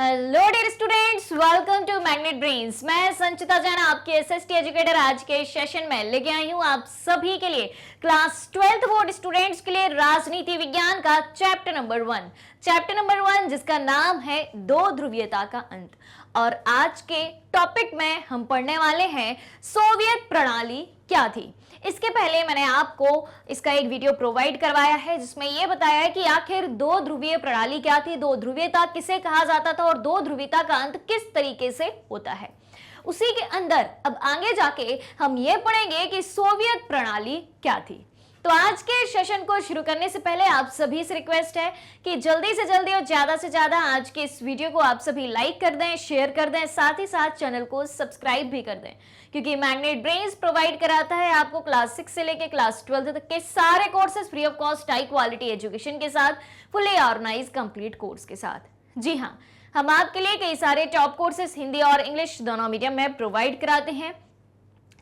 Hello dear students, welcome to Magnet Brains. मैं संचिता जैन आपके SST educator आज के सेशन में लेके आई हूँ आप सभी के लिए क्लास 12th बोर्ड स्टूडेंट्स के लिए राजनीति विज्ञान का चैप्टर नंबर 1 जिसका नाम है दो ध्रुवीयता का अंत। और आज के टॉपिक में हम पढ़ने वाले हैं सोवियत प्रणाली क्या थी। इसके पहले मैंने आपको इसका एक वीडियो प्रोवाइड करवाया है जिसमें यह बताया है कि आखिर दो ध्रुवीय प्रणाली क्या थी, दो ध्रुवीयता किसे कहा जाता था और दो ध्रुवीयता का अंत किस तरीके से होता है। उसी के अंदर अब आगे जाके हम ये पढ़ेंगे कि सोवियत प्रणाली क्या थी। तो आज के सेशन को शुरू करने से पहले आप सभी से रिक्वेस्ट है कि जल्दी से जल्दी और ज्यादा से ज्यादा आज के इस वीडियो को आप सभी लाइक कर दें, शेयर कर दें, साथ ही साथ चैनल को सब्सक्राइब भी कर दें, क्योंकि मैग्नेट ब्रेन्स प्रोवाइड कराता है आपको क्लास 6 से लेकर क्लास 12 तक के सारे courses free of cost, high quality education के साथ, फुली ऑर्गेनाइज कंप्लीट कोर्स के साथ। जी हाँ, हम आपके लिए कई सारे टॉप कोर्सेज हिंदी और इंग्लिश दोनों मीडियम में प्रोवाइड कराते हैं।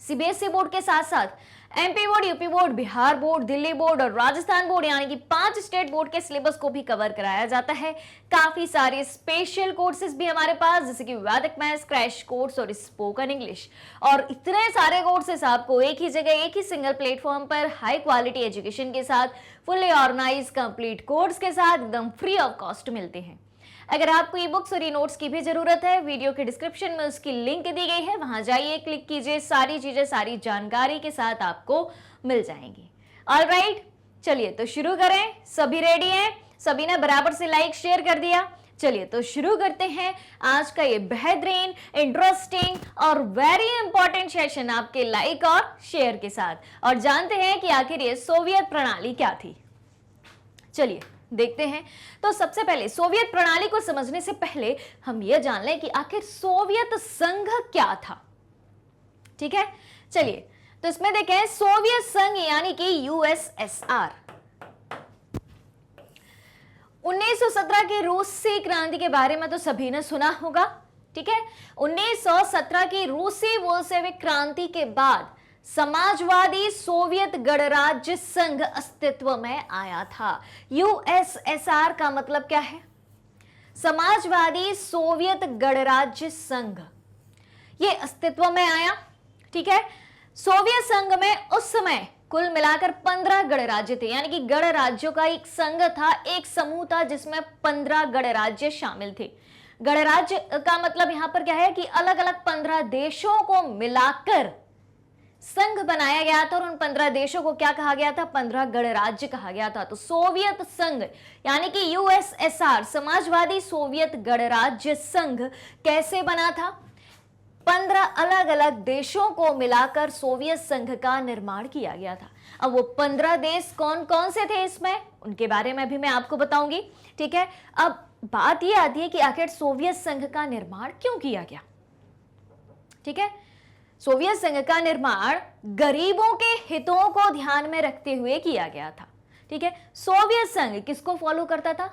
सीबीएसई बोर्ड के साथ साथ MP board, UP board, Bihar board, Delhi board और राजस्थान बोर्ड यानी कि 5 स्टेट बोर्ड के सिलेबस को भी कवर कराया जाता है। काफी सारे स्पेशल कोर्सेज भी हमारे पास, जैसे कि वैदिक मैथ्स, क्रैश कोर्स और स्पोकन इंग्लिश, और इतने सारे कोर्सेज आपको एक ही जगह, एक ही सिंगल प्लेटफॉर्म पर हाई क्वालिटी एजुकेशन के साथ, फुली ऑर्गेनाइज कंप्लीट कोर्स के साथ एकदम फ्री ऑफ कॉस्ट मिलते हैं। अगर आपको ई बुक्स और ई नोट्स की भी जरूरत है, वीडियो के डिस्क्रिप्शन में उसकी लिंक दी गई है, वहां जाइए, क्लिक कीजिए, सारी चीजें सारी जानकारी के साथ आपको मिल जाएंगी। ऑलराइट, चलिए तो शुरू करें। सभी रेडी हैं? सभी ने बराबर से लाइक शेयर कर दिया? चलिए तो शुरू करते हैं आज का ये बेहतरीन, इंटरेस्टिंग और वेरी इंपॉर्टेंट सेशन आपके लाइक और शेयर के साथ, और जानते हैं कि आखिर ये सोवियत प्रणाली क्या थी। चलिए देखते हैं। तो सबसे पहले सोवियत प्रणाली को समझने से पहले हम यह जान लें कि आखिर सोवियत संघ क्या था। ठीक है, चलिए तो इसमें देखें, सोवियत संघ यानी कि यूएसएसआर 1917 की रूसी क्रांति के बारे में तो सभी ने सुना होगा। ठीक है, 1917 की रूसी बोल्शेविक क्रांति के बाद समाजवादी सोवियत गणराज्य संघ अस्तित्व में आया था। यूएसएसआर का मतलब क्या है? समाजवादी सोवियत गणराज्य संघ, ये अस्तित्व में आया। ठीक है, सोवियत संघ में उस समय कुल मिलाकर 15 गणराज्य थे, यानी कि गणराज्यों का एक संघ था, एक समूह था जिसमें 15 गणराज्य शामिल थे। गणराज्य का मतलब यहां पर क्या है कि अलग अलग 15 देशों को मिलाकर संघ बनाया गया था, और उन 15 देशों को क्या कहा गया था? 15 गणराज्य कहा गया था। तो सोवियत संघ यानी कि यूएसएसआर, समाजवादी सोवियत गणराज्य संघ, कैसे बना था? 15 अलग अलग देशों को मिलाकर सोवियत संघ का निर्माण किया गया था। अब वो 15 देश कौन कौन से थे इसमें, उनके बारे में भी मैं आपको बताऊंगी। ठीक है, अब बात यह आती है कि आखिर सोवियत संघ का निर्माण क्यों किया गया। ठीक है, सोवियत संघ का निर्माण गरीबों के हितों को ध्यान में रखते हुए किया गया था। ठीक है, सोवियत संघ किसको फॉलो करता था?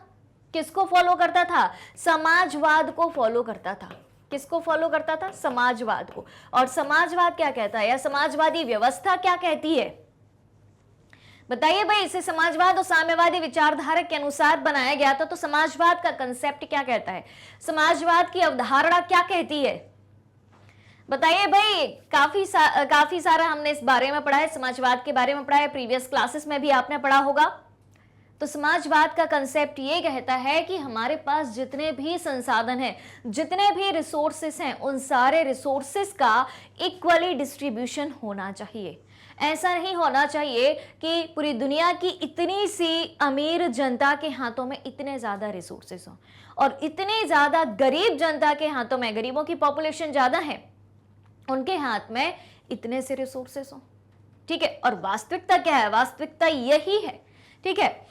किसको फॉलो करता था? समाजवाद को फॉलो करता था। किसको फॉलो करता था? समाजवाद को। और समाजवाद क्या कहता है, या समाजवादी व्यवस्था क्या कहती है? बताइए भाई, इसे समाजवाद और साम्यवादी विचारधारा के अनुसार बनाया गया था। तो समाजवाद का कंसेप्ट क्या कहता है? समाजवाद की अवधारणा क्या कहती है? बताइए भाई। काफी सारा हमने इस बारे में पढ़ा है, समाजवाद के बारे में पढ़ा है, प्रीवियस क्लासेस में भी आपने पढ़ा होगा। तो समाजवाद का कंसेप्ट ये कहता है कि हमारे पास जितने भी संसाधन हैं, जितने भी रिसोर्सेस हैं, उन सारे रिसोर्सेस का इक्वली डिस्ट्रीब्यूशन होना चाहिए। ऐसा नहीं होना चाहिए कि पूरी दुनिया की इतनी सी अमीर जनता के हाथों में इतने ज्यादा रिसोर्सेस हों, और इतनी ज्यादा गरीब जनता के हाथों में, गरीबों की पॉपुलेशन ज्यादा है, उनके हाथ में इतने से रिसोर्सेस हो। ठीक है, और वास्तविकता क्या है? वास्तविकता यही है। ठीक है,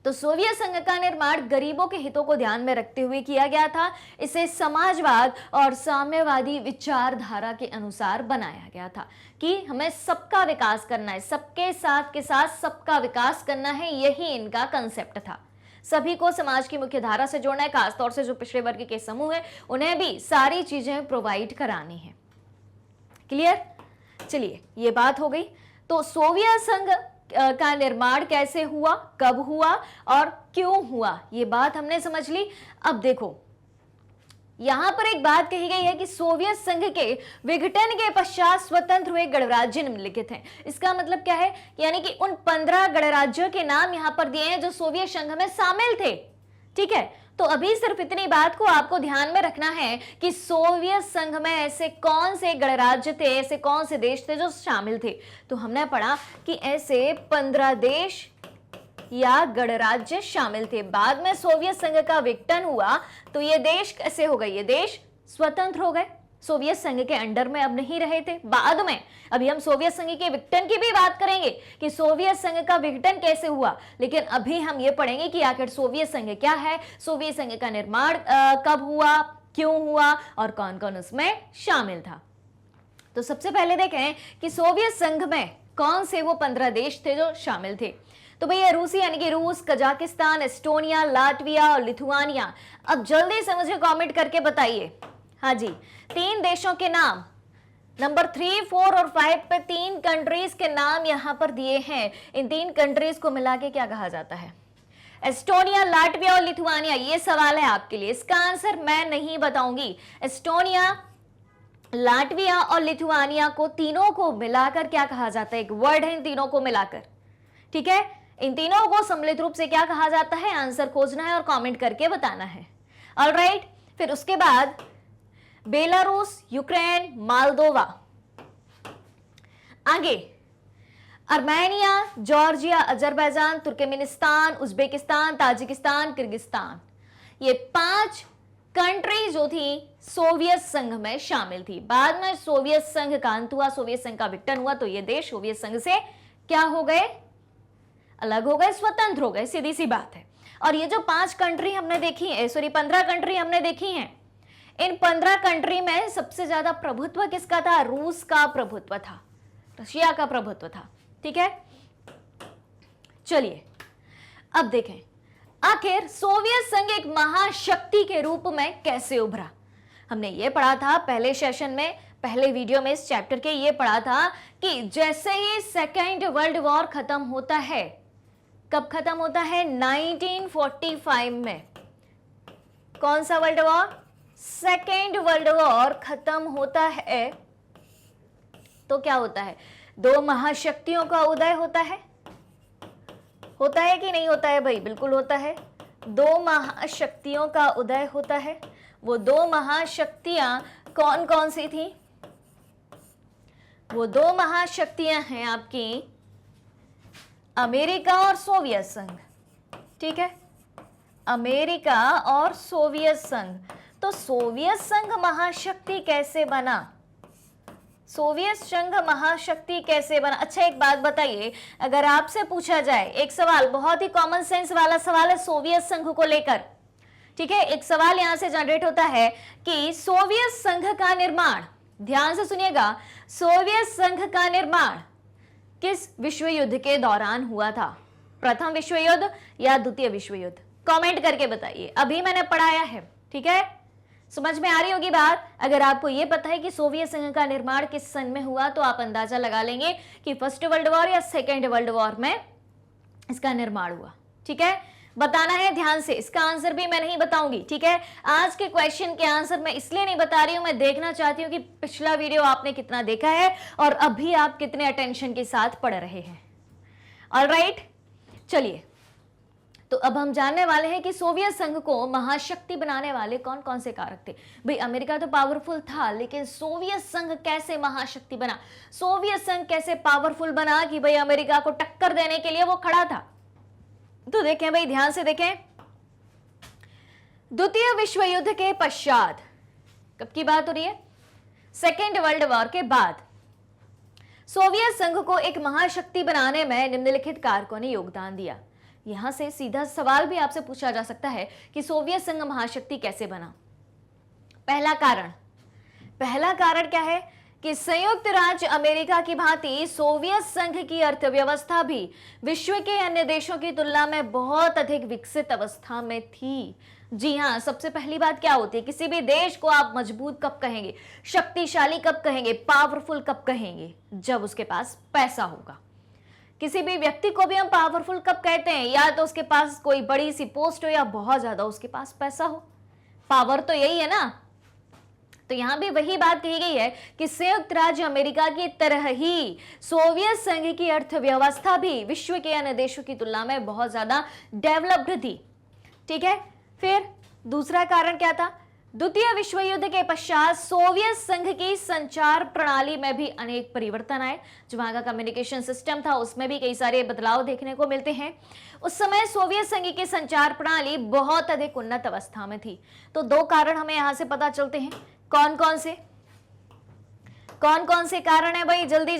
तो सोवियत संघ का निर्माण गरीबों के हितों को ध्यान में रखते हुए किया गया था। इसे समाजवाद और साम्यवादी विचारधारा के अनुसार बनाया गया था कि हमें सबका विकास करना है, सबके साथ के साथ सबका विकास करना है, यही इनका कंसेप्ट था। सभी को समाज की मुख्य धारा से जोड़ना है, खासतौर से जो पिछड़े वर्ग के समूह है उन्हें भी सारी चीजें प्रोवाइड करानी है। क्लियर? चलिए, ये बात हो गई। तो सोवियत संघ का निर्माण कैसे हुआ, कब हुआ और क्यों हुआ, ये बात हमने समझ ली। अब देखो, यहां पर एक बात कही गई है कि सोवियत संघ के विघटन के पश्चात स्वतंत्र हुए गणराज्य निम्नलिखित हैं। इसका मतलब क्या है, यानी कि उन 15 गणराज्यों के नाम यहां पर दिए हैं जो सोवियत संघ में शामिल थे। ठीक है, तो अभी सिर्फ इतनी बात को आपको ध्यान में रखना है कि सोवियत संघ में ऐसे कौन से गणराज्य थे, ऐसे कौन से देश थे जो शामिल थे। तो हमने पढ़ा कि ऐसे 15 देश या गणराज्य शामिल थे। बाद में सोवियत संघ का विघटन हुआ तो ये देश कैसे हो गए, ये देश स्वतंत्र हो गए, सोवियत संघ के अंडर में अब नहीं रहे थे। बाद में अभी हम सोवियत संघ के विघटन की भी बात करेंगे कि सोवियत संघ का विघटन कैसे हुआ, लेकिन अभी हम ये पढ़ेंगे कि आखिर सोवियत संघ क्या है, सोवियत संघ का निर्माण कब हुआ, क्यों हुआ और कौन कौन उसमें शामिल था। तो सबसे पहले देखें कि सोवियत संघ में कौन से वो 15 देश थे जो शामिल थे। तो भैया रूसी यानी कि रूस, कजाकिस्तान, एस्टोनिया, लाटविया और लिथुआनिया। अब जल्दी से मुझे कमेंट करके बताइए। हाँ जी, 3 देशों के नाम नंबर 3, 4 और 5 पे 3 कंट्रीज के नाम यहां पर दिए हैं। इन 3 कंट्रीज को मिला के क्या कहा जाता है? एस्टोनिया, लाटविया और लिथुआनिया। ये सवाल है आपके लिए, इसका आंसर मैं नहीं बताऊंगी। एस्टोनिया, लाटविया और लिथुआनिया को तीनों को मिलाकर क्या कहा जाता है? एक वर्ड है इन तीनों को मिलाकर। ठीक है, इन तीनों को सम्मिलित रूप से क्या कहा जाता है? आंसर खोजना है और कमेंट करके बताना है। ऑलराइट, फिर उसके बाद बेलारूस, यूक्रेन, मालदोवा। आगे Armenia, Georgia, Azerbaijan, Turkmenistan, Uzbekistan, Tajikistan, Kyrgyzstan. ये 5 कंट्री जो थी सोवियत संघ में शामिल थी। बाद में सोवियत संघ का अंत हुआ, सोवियत संघ का विघटन हुआ तो ये देश सोवियत संघ से क्या हो गए? अलग हो गए, स्वतंत्र हो गए, सीधी सी बात है। और ये जो 5 कंट्री हमने देखी है, सॉरी 15 कंट्री हमने देखी हैं, इन 15 कंट्री में सबसे ज्यादा प्रभुत्व किसका था? रूस का प्रभुत्व था, रशिया का प्रभुत्व था। ठीक है, चलिए अब देखें आखिर सोवियत संघ एक महाशक्ति के रूप में कैसे उभरा। हमने ये पढ़ा था पहले सेशन में, पहले वीडियो में इस चैप्टर के ये पढ़ा था कि जैसे ही सेकेंड वर्ल्ड वॉर खत्म होता है, कब खत्म होता है? 1945 में। कौन सा world war? Second world war खत्म होता है तो क्या होता है? 2 महाशक्तियों का उदय होता है। होता है कि नहीं होता है भाई? बिल्कुल होता है। 2 महाशक्तियों का उदय होता है। वो 2 महाशक्तियां कौन कौन सी थी? वो 2 महाशक्तियां हैं आपकी अमेरिका और सोवियत संघ। ठीक है, अमेरिका और सोवियत संघ। तो सोवियत संघ महाशक्ति कैसे बना? सोवियत संघ महाशक्ति कैसे बना? अच्छा एक बात बताइए, अगर आपसे पूछा जाए एक सवाल, बहुत ही कॉमन सेंस वाला सवाल है सोवियत संघ को लेकर। ठीक है, एक सवाल यहां से जनरेट होता है कि सोवियत संघ का निर्माण, ध्यान से सुनिएगा, सोवियत संघ का निर्माण किस विश्व युद्ध के दौरान हुआ था? प्रथम विश्व युद्ध या द्वितीय विश्व युद्ध? कमेंट करके बताइए, अभी मैंने पढ़ाया है। ठीक है, समझ में आ रही होगी बात। अगर आपको यह पता है कि सोवियत संघ का निर्माण किस सन में हुआ तो आप अंदाजा लगा लेंगे कि फर्स्ट वर्ल्ड वॉर या सेकेंड वर्ल्ड वॉर में इसका निर्माण हुआ। ठीक है, बताना है ध्यान से, इसका आंसर भी मैं नहीं बताऊंगी। ठीक है, आज के क्वेश्चन के आंसर मैं इसलिए नहीं बता रही हूं, मैं देखना चाहती हूं कि पिछला वीडियो आपने कितना देखा है और अभी आप कितने अटेंशन के साथ पढ़ रहे हैं। ऑलराइट, चलिए तो अब हम जानने वाले हैं कि सोवियत संघ को महाशक्ति बनाने वाले कौन कौन से कारक थे। भाई अमेरिका तो पावरफुल था, लेकिन सोवियत संघ कैसे महाशक्ति बना? सोवियत संघ कैसे पावरफुल बना कि भाई अमेरिका को टक्कर देने के लिए वो खड़ा था? तो देखें भाई, ध्यान से देखें, द्वितीय विश्व युद्ध के पश्चात, कब की बात हो रही है? सेकेंड वर्ल्ड वॉर के बाद सोवियत संघ को एक महाशक्ति बनाने में निम्नलिखित कारकों ने योगदान दिया। यहां से सीधा सवाल भी आपसे पूछा जा सकता है कि सोवियत संघ महाशक्ति कैसे बना। पहला कारण क्या है कि संयुक्त राज्य अमेरिका की भांति सोवियत संघ की अर्थव्यवस्था भी विश्व के अन्य देशों की तुलना में बहुत अधिक विकसित अवस्था में थी। जी हां, सबसे पहली बात क्या होती है, किसी भी देश को आप मजबूत कब कहेंगे, शक्तिशाली कब कहेंगे, पावरफुल कब कहेंगे? जब उसके पास पैसा होगा। किसी भी व्यक्ति को भी हम पावरफुल कब कहते हैं? या तो उसके पास कोई बड़ी सी पोस्ट हो या बहुत ज्यादा उसके पास पैसा हो। पावर तो यही है ना, तो यहां भी वही बात कही गई है कि संयुक्त राज्य अमेरिका की तरह ही सोवियत संघ की अर्थव्यवस्था भी विश्व के अन्य देशों की तुलना में बहुत ज्यादा डेवलप्ड थी। ठीक है, फिर दूसरा कारण क्या था? द्वितीय विश्व युद्ध के पश्चात सोवियत संघ की संचार प्रणाली में भी अनेक परिवर्तन आए। जो वहां का कम्युनिकेशन सिस्टम था उसमें भी कई सारे बदलाव देखने को मिलते हैं। उस समय सोवियत संघ की संचार प्रणाली बहुत अधिक उन्नत अवस्था में थी। तो दो कारण हमें यहां से पता चलते हैं। कौन कौन से कारण है भाई? जल्दी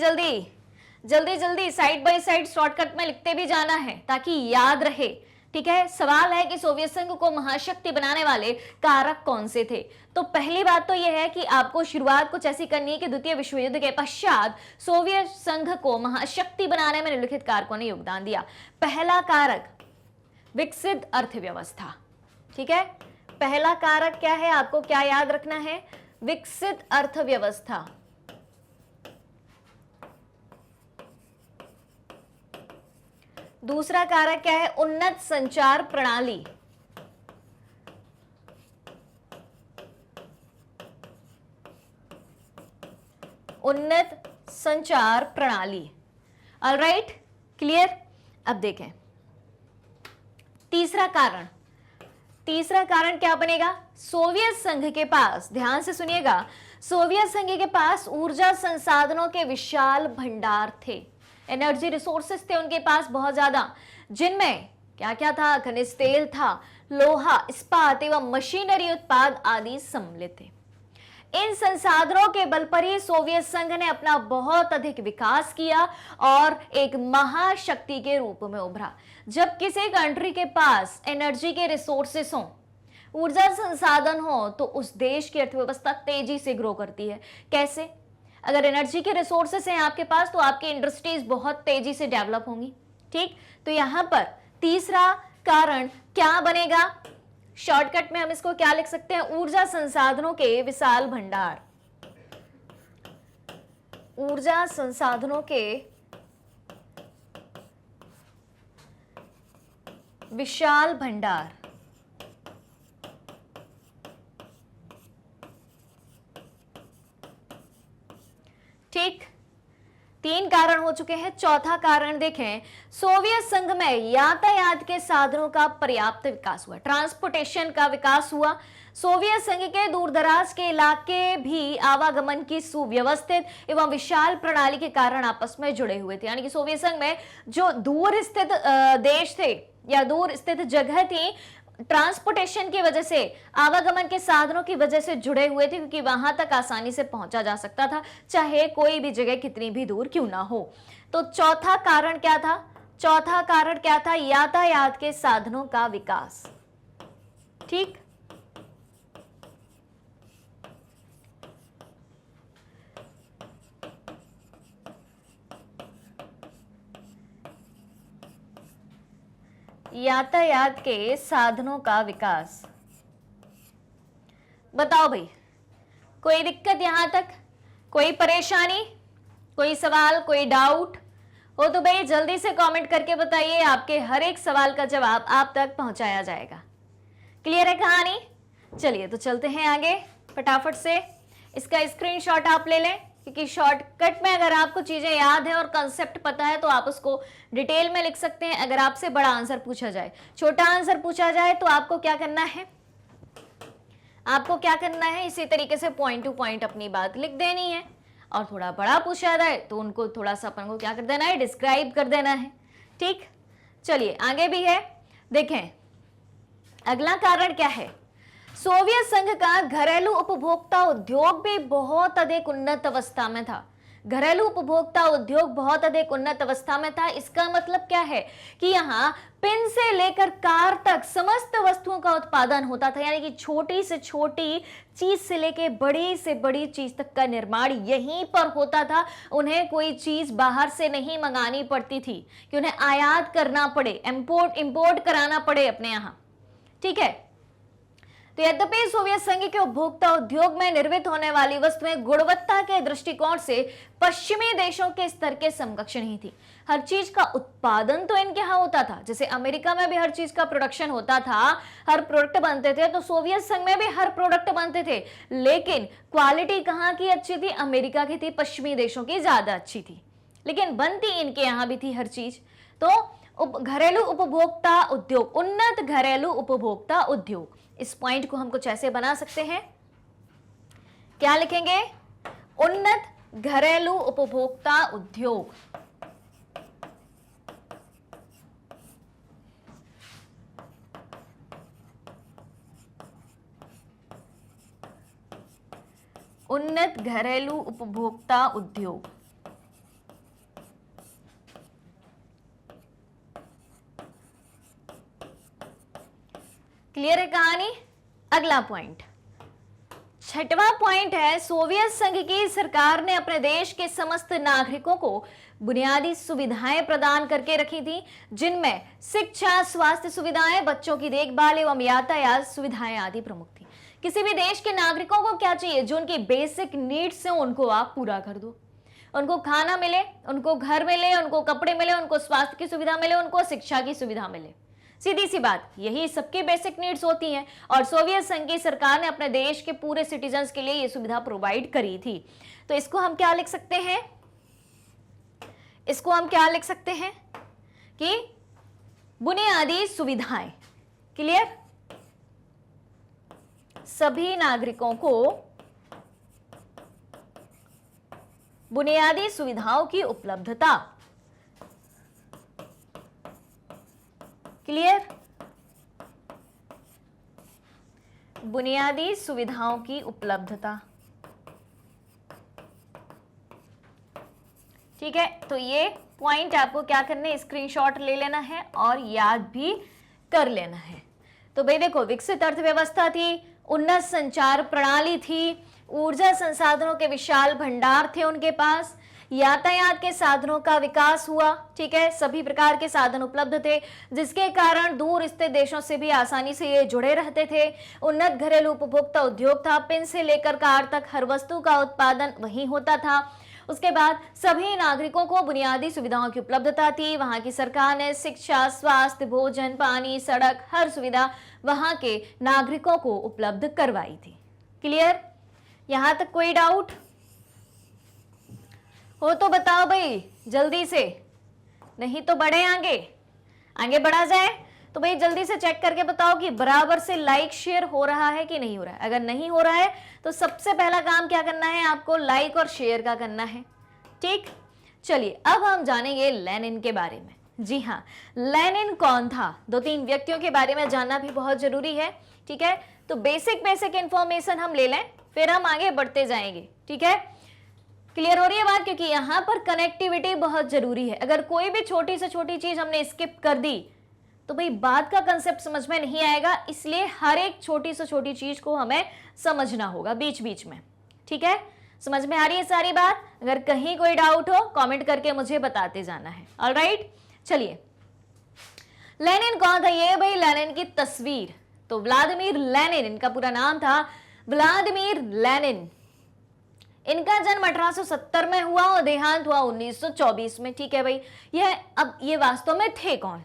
जल्दी साइड बाय साइड शॉर्टकट में लिखते भी जाना है ताकि याद रहे। ठीक है, सवाल है कि सोवियत संघ को महाशक्ति बनाने वाले कारक कौन से थे? तो पहली बात तो यह है कि आपको शुरुआत कुछ ऐसी करनी है कि द्वितीय विश्व युद्ध के पश्चात सोवियत संघ को महाशक्ति बनाने में निम्नलिखित कारकों ने योगदान दिया। पहला कारक, विकसित अर्थव्यवस्था। ठीक है, पहला कारक क्या है? आपको क्या याद रखना है? विकसित अर्थव्यवस्था। दूसरा कारक क्या है? उन्नत संचार प्रणाली। उन्नत संचार प्रणाली। Alright, clear? अब देखें तीसरा कारण क्या बनेगा? सोवियत संघ के पास, ध्यान से सुनिएगा, सोवियत संघ के पास ऊर्जा संसाधनों के विशाल भंडार थे। एनर्जी रिसोर्सेस थे उनके पास बहुत ज्यादा, जिनमें क्या क्या था? खनिज तेल था, लोहा, इस्पात एवं मशीनरी उत्पाद आदि सम्मिलित थे। इन संसाधनों के बल पर ही सोवियत संघ ने अपना बहुत अधिक विकास किया और एक महाशक्ति के रूप में उभरा। जब किसी कंट्री के पास एनर्जी के रिसोर्सेस हों, ऊर्जा संसाधन हो, तो उस देश की अर्थव्यवस्था तेजी से ग्रो करती है। कैसे? अगर एनर्जी के रिसोर्सेस हैं आपके पास तो आपकी इंडस्ट्रीज बहुत तेजी से डेवलप होंगी। ठीक, तो यहां पर तीसरा कारण क्या बनेगा? शॉर्टकट में हम इसको क्या लिख सकते हैं? ऊर्जा संसाधनों के विशाल भंडार। ऊर्जा संसाधनों के विशाल भंडार। ठीक, तीन कारण हो चुके हैं। चौथा कारण देखें, सोवियत संघ में यातायात के साधनों का पर्याप्त विकास हुआ, ट्रांसपोर्टेशन का विकास हुआ। सोवियत संघ के दूरदराज के इलाके भी आवागमन की सुव्यवस्थित एवं विशाल प्रणाली के कारण आपस में जुड़े हुए थे। यानी कि सोवियत संघ में जो दूर स्थित देश थे या दूर स्थित जगह थी, ट्रांसपोर्टेशन की वजह से, आवागमन के साधनों की वजह से जुड़े हुए थे, क्योंकि वहां तक आसानी से पहुंचा जा सकता था, चाहे कोई भी जगह कितनी भी दूर क्यों ना हो। तो चौथा कारण क्या था? यातायात के साधनों का विकास। ठीक, यातायात के साधनों का विकास। बताओ भाई, कोई दिक्कत यहां तक? कोई परेशानी, कोई सवाल, कोई डाउट हो तो भाई जल्दी से कमेंट करके बताइए। आपके हर एक सवाल का जवाब आप तक पहुंचाया जाएगा। क्लियर है कहानी? चलिए तो चलते हैं आगे फटाफट से। इसका स्क्रीनशॉट आप ले लें, क्योंकि शॉर्टकट में अगर आपको चीजें याद है और कंसेप्ट पता है तो आप उसको डिटेल में लिख सकते हैं। अगर आपसे बड़ा आंसर पूछा जाए, छोटा आंसर पूछा जाए, तो आपको क्या करना है? इसी तरीके से पॉइंट टू पॉइंट अपनी बात लिख देनी है। और थोड़ा बड़ा पूछा जाए तो उनको थोड़ा सा अपन को क्या कर देना है? डिस्क्राइब कर देना है। ठीक, चलिए आगे भी है, देखें अगला कारण क्या है? सोवियत संघ का घरेलू उपभोक्ता उद्योग भी बहुत अधिक उन्नत अवस्था में था। घरेलू उपभोक्ता उद्योग बहुत अधिक उन्नत अवस्था में था। इसका मतलब क्या है कि यहाँ पिन से लेकर कार तक समस्त वस्तुओं का उत्पादन होता था। यानी कि छोटी से छोटी चीज से लेकर बड़ी से बड़ी चीज तक का निर्माण यहीं पर होता था। उन्हें कोई चीज बाहर से नहीं मंगानी पड़ती थी कि उन्हें आयात करना पड़े, इंपोर्ट कराना पड़े अपने यहाँ। ठीक है, तो यद्यपि सोवियत संघ के उपभोक्ता उद्योग में निर्मित होने वाली वस्तुएं गुणवत्ता के दृष्टिकोण से पश्चिमी देशों के स्तर के समकक्ष नहीं थी। हर चीज का उत्पादन तो इनके यहाँ होता था, जैसे अमेरिका में भी हर चीज का प्रोडक्शन होता था, हर प्रोडक्ट बनते थे, तो सोवियत संघ में भी हर प्रोडक्ट बनते थे, लेकिन क्वालिटी कहाँ की अच्छी थी? अमेरिका की थी, पश्चिमी देशों की ज्यादा अच्छी थी, लेकिन बनती इनके यहाँ भी थी हर चीज। तो घरेलू उपभोक्ता उद्योग, उन्नत घरेलू उपभोक्ता उद्योग, इस पॉइंट को हम कुछ ऐसे बना सकते हैं, क्या लिखेंगे? उन्नत घरेलू उपभोक्ता उद्योग। उन्नत घरेलू उपभोक्ता उद्योग। क्लियर है कहानी? अगला पॉइंट, छठवां पॉइंट है, सोवियत संघ की सरकार ने अपने देश के समस्त नागरिकों को बुनियादी सुविधाएं प्रदान करके रखी थी, जिनमें शिक्षा, स्वास्थ्य सुविधाएं, बच्चों की देखभाल एवं यातायात सुविधाएं आदि प्रमुख थी। किसी भी देश के नागरिकों को क्या चाहिए? जो उनकी बेसिक नीड्स हैं उनको आप पूरा कर दो। उनको खाना मिले, उनको घर मिले, उनको कपड़े मिले, उनको स्वास्थ्य की सुविधा मिले, उनको शिक्षा की सुविधा मिले। सीधी सी बात, यही सबकी बेसिक नीड्स होती हैं, और सोवियत संघ की सरकार ने अपने देश के पूरे सिटीजन्स के लिए यह सुविधा प्रोवाइड करी थी। तो इसको हम क्या लिख सकते हैं? इसको हम क्या लिख सकते हैं कि बुनियादी सुविधाएं। क्लियर? सभी नागरिकों को बुनियादी सुविधाओं की उपलब्धता। क्लियर? बुनियादी सुविधाओं की उपलब्धता। ठीक है, तो ये पॉइंट आपको क्या करना है? स्क्रीनशॉट ले लेना है और याद भी कर लेना है। तो भाई देखो, विकसित अर्थव्यवस्था थी, उन्नत संचार प्रणाली थी, ऊर्जा संसाधनों के विशाल भंडार थे उनके पास, यातायात के साधनों का विकास हुआ। ठीक है, सभी प्रकार के साधन उपलब्ध थे, जिसके कारण दूर स्थित देशों से भी आसानी से ये जुड़े रहते थे। उन्नत घरेलू उपभोक्ता उद्योग था, पिन से लेकर कार तक हर वस्तु का उत्पादन वहीं होता था। उसके बाद सभी नागरिकों को बुनियादी सुविधाओं की उपलब्धता थी। वहां की सरकार ने शिक्षा, स्वास्थ्य, भोजन, पानी, सड़क, हर सुविधा वहां के नागरिकों को उपलब्ध करवाई थी। क्लियर? यहां तक कोई डाउट हो तो बताओ भाई जल्दी से, नहीं तो बढ़े आगे, आगे बढ़ा जाए। तो भाई जल्दी से चेक करके बताओ कि बराबर से लाइक शेयर हो रहा है कि नहीं हो रहा है। अगर नहीं हो रहा है तो सबसे पहला काम क्या करना है? आपको लाइक और शेयर का करना है। ठीक, चलिए अब हम जानेंगे लेनिन के बारे में। जी हाँ, लेनिन कौन था? 2-3 व्यक्तियों के बारे में जानना भी बहुत जरूरी है। ठीक है, तो बेसिक इंफॉर्मेशन हम ले लें, फिर हम आगे बढ़ते जाएंगे। ठीक है, क्लियर हो रही है बात? क्योंकि यहां पर कनेक्टिविटी बहुत जरूरी है। अगर कोई भी छोटी से छोटी चीज हमने स्किप कर दी तो भाई बात का कंसेप्ट समझ में नहीं आएगा, इसलिए हर एक छोटी से छोटी चीज को हमें समझना होगा बीच बीच में। ठीक है, समझ में आ रही है सारी बात? अगर कहीं कोई डाउट हो कमेंट करके मुझे बताते जाना है। ऑलराइट, चलिए लेनिन कौन था? ये भाई लेनिन की तस्वीर। तो व्लादिमीर लेनिन, इनका पूरा नाम था व्लादिमीर लेनिन। इनका जन्म 1870 में हुआ और देहांत हुआ 1924 में। ठीक है भाई, अब ये वास्तव में थे कौन?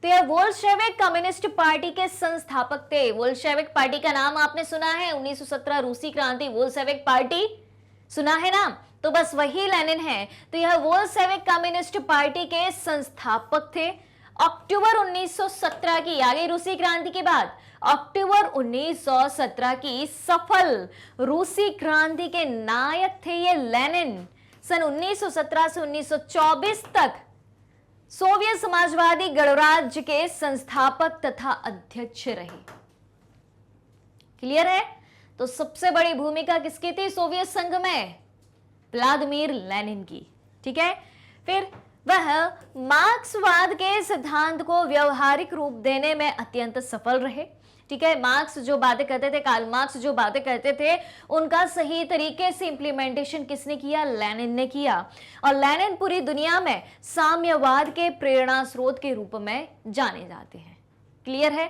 तो यह बोल्शेविक कम्युनिस्ट पार्टी के संस्थापक थे। बोल्शेविक पार्टी का नाम आपने सुना है, 1917 रूसी क्रांति बोल्शेविक पार्टी सुना है ना? तो बस वही लेनिन है। तो यह बोल्शेविक कम्युनिस्ट पार्टी के संस्थापक थे। अक्टूबर 1917 की, आ गई रूसी क्रांति के बाद, अक्टूबर 1917 की सफल रूसी क्रांति के नायक थे ये लेनिन। सन 1917 से 1924 तक सोवियत समाजवादी गणराज्य के संस्थापक तथा अध्यक्ष रहे। क्लियर है? तो सबसे बड़ी भूमिका किसकी थी सोवियत संघ में? व्लादिमीर लेनिन की। ठीक है, फिर वह मार्क्सवाद के सिद्धांत को व्यवहारिक रूप देने में अत्यंत सफल रहे। ठीक है, मार्क्स जो बातें करते थे, कार्ल मार्क्स जो बातें करते थे, उनका सही तरीके से इंप्लीमेंटेशन किसने किया? लेनिन ने किया। और लेनिन पूरी दुनिया में साम्यवाद के प्रेरणा स्रोत के रूप में जाने जाते हैं। क्लियर है?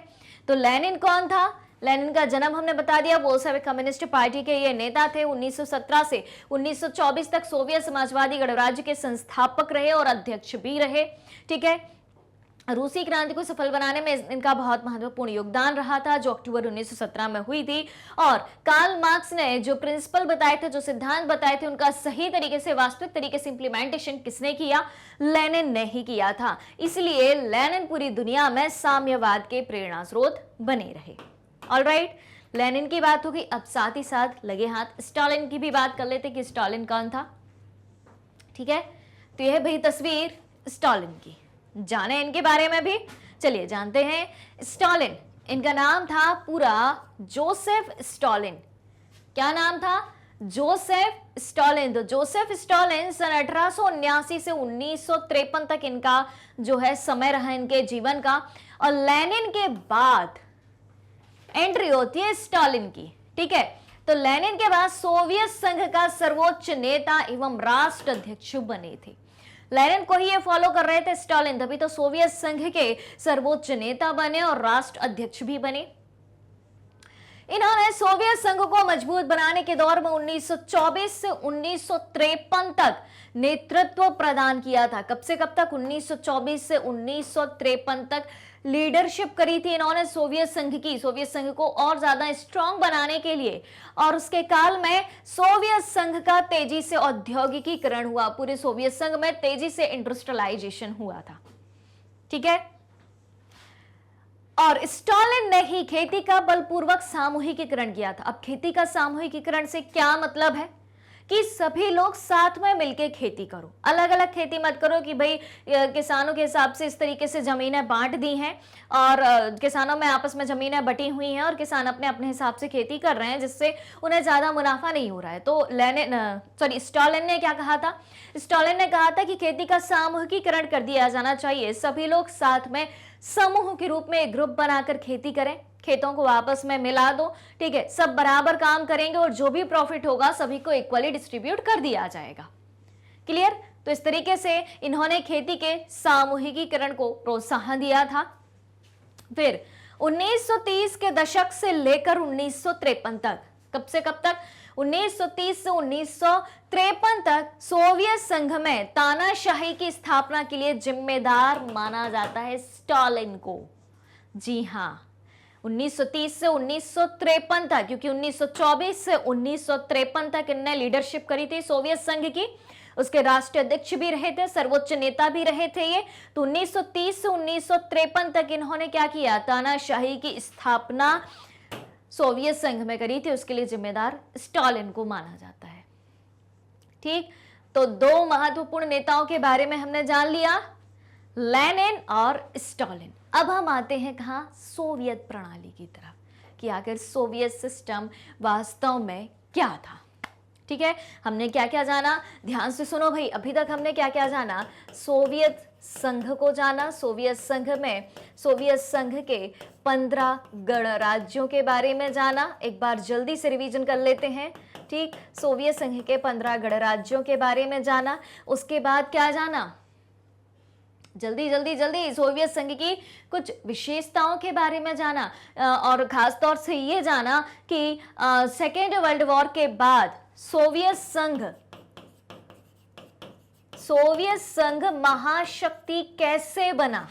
तो लेनिन कौन था? लेनिन का जन्म हमने बता दिया, बोल्शेविक कम्युनिस्ट पार्टी के ये नेता थे। 1917 से 1924 तक सोवियत समाजवादी गणराज्य के संस्थापक रहे और अध्यक्ष भी रहे। ठीक है, रूसी क्रांति को सफल बनाने में इनका बहुत महत्वपूर्ण योगदान रहा था, जो अक्टूबर 1917 में हुई थी। और कार्ल मार्क्स ने जो प्रिंसिपल बताए थे, जो सिद्धांत बताए थे, उनका सही तरीके से, वास्तविक तरीके से इंप्लीमेंटेशन किसने किया? लेनिन ने ही किया था। इसलिए लेनिन पूरी दुनिया में साम्यवाद के प्रेरणा स्रोत बने रहे। ऑलराइट, लेनिन की बात होगी। अब साथ ही साथ लगे हाथ स्टालिन की भी बात कर लेते कि स्टालिन कौन था। ठीक है, तो यह भाई तस्वीर स्टालिन की, जाने इनके बारे में भी। चलिए जानते हैं स्टालिन। इनका नाम था पूरा जोसेफ स्टालिन। क्या नाम था? Joseph Stalin. तो जोसेफ स्टालिन सन 1879 से 1953 तक इनका जो है समय रहा इनके जीवन का। और लेनिन के बाद एंट्री होती है स्टालिन की। ठीक है, तो लेनिन के बाद सोवियत संघ का सर्वोच्च नेता एवं राष्ट्र अध्यक्ष बने थे। लेनिन को ही ये फॉलो कर रहे थे स्टालिन, तभी तो सोवियत संघ के सर्वोच्च नेता बने और राष्ट्र अध्यक्ष भी बने। इन्होंने सोवियत संघ को मजबूत बनाने के दौर में 1924 से 1953 तक नेतृत्व प्रदान किया था। कब से कब तक? 1924 से 1953 तक लीडरशिप करी थी इन्होंने सोवियत संघ की। सोवियत संघ को और ज्यादा स्ट्रांग बनाने के लिए। और उसके काल में सोवियत संघ का तेजी से औद्योगिकीकरण हुआ। पूरे सोवियत संघ में तेजी से इंडस्ट्रियलाइजेशन हुआ था। ठीक है, और स्टालिन ने ही खेती का बलपूर्वक सामूहिकीकरण किया था। अब खेती का सामूहिकीकरण से क्या मतलब है? कि सभी लोग साथ में मिलकर खेती करो, अलग अलग खेती मत करो कि भाई किसानों के हिसाब से इस तरीके से जमीनें बांट दी हैं और किसानों में आपस में जमीनें बटी हुई हैं और किसान अपने अपने हिसाब से खेती कर रहे हैं, जिससे उन्हें ज्यादा मुनाफा नहीं हो रहा है। तो स्टालिन ने क्या कहा था? स्टालिन ने कहा था कि खेती का सामूहिकीकरण कर दिया जाना चाहिए। सभी लोग साथ में समूह के रूप में एक ग्रुप बनाकर खेती करें, खेतों को आपस में मिला दो। ठीक है, सब बराबर काम करेंगे और जो भी प्रॉफिट होगा सभी को इक्वली डिस्ट्रीब्यूट कर दिया जाएगा। क्लियर? तो इस तरीके से इन्होंने खेती के सामूहिकीकरण को प्रोत्साहन दिया था। फिर 1930 के दशक से लेकर 1953 तक, कब से कब तक? 1930 से 1953 तक सोवियत संघ में तानाशाही की स्थापना के लिए जिम्मेदार माना जाता है स्टालिन को। जी हां, 1930 से 1953 तक, क्योंकि 1924 से 1953 तक इनने लीडरशिप करी थी सोवियत संघ की। उसके राष्ट्रीय अध्यक्ष भी रहे थे, सर्वोच्च नेता भी रहे थे ये। तो 1930 से 1953 तक इन्होंने क्या किया? तानाशाही की स्थापना सोवियत संघ में करी थी। उसके लिए जिम्मेदार स्टालिन को माना जाता है। ठीक, तो दो महत्वपूर्ण नेताओं के बारे में हमने जान लिया, लेनिन और स्टालिन। अब हम आते हैं कहां? सोवियत प्रणाली की तरफ, कि आखिर सोवियत सिस्टम वास्तव में क्या था। ठीक है, हमने क्या क्या जाना? ध्यान से सुनो भाई, अभी तक हमने क्या क्या जाना? सोवियत संघ को जाना। सोवियत संघ में सोवियत संघ के 15 गणराज्यों के बारे में जाना। एक बार जल्दी से रिवीजन कर लेते हैं। ठीक, सोवियत संघ के 15 गणराज्यों के बारे में जाना। उसके बाद क्या जाना? जल्दी जल्दी जल्दी, सोवियत संघ की कुछ विशेषताओं के बारे में जाना। और खास तौर से ये जाना कि सेकेंड वर्ल्ड वॉर के बाद सोवियत संघ महाशक्ति कैसे बना?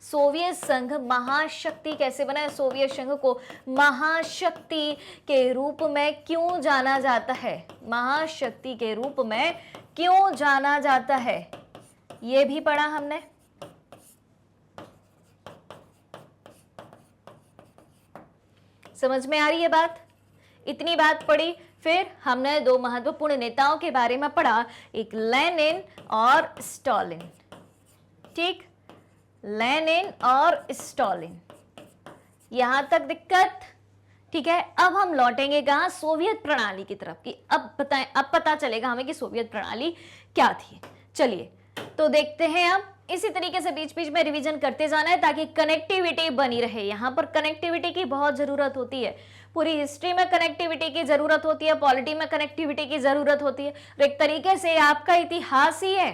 सोवियत संघ महाशक्ति कैसे बना? सोवियत संघ को महाशक्ति के रूप में क्यों जाना जाता है? महाशक्ति के रूप में क्यों जाना जाता है, ये भी पढ़ा हमने। समझ में आ रही है बात? इतनी बात पढ़ी। फिर हमने दो महत्वपूर्ण नेताओं के बारे में पढ़ा, एक लेनिन और स्टालिन। ठीक, लेनिन और स्टालिन, यहां तक दिक्कत? ठीक है, अब हम लौटेंगे कहां? सोवियत प्रणाली की तरफ, कि अब पता चलेगा हमें कि सोवियत प्रणाली क्या थी। चलिए तो देखते हैं। अब इसी तरीके से बीच बीच में रिवीजन करते जाना है ताकि कनेक्टिविटी बनी रहे। यहां पर कनेक्टिविटी की बहुत जरूरत होती है। पूरी हिस्ट्री में कनेक्टिविटी की जरूरत होती है, पॉलिटी में कनेक्टिविटी की जरूरत होती है। और एक तरीके से आपका इतिहास ही है।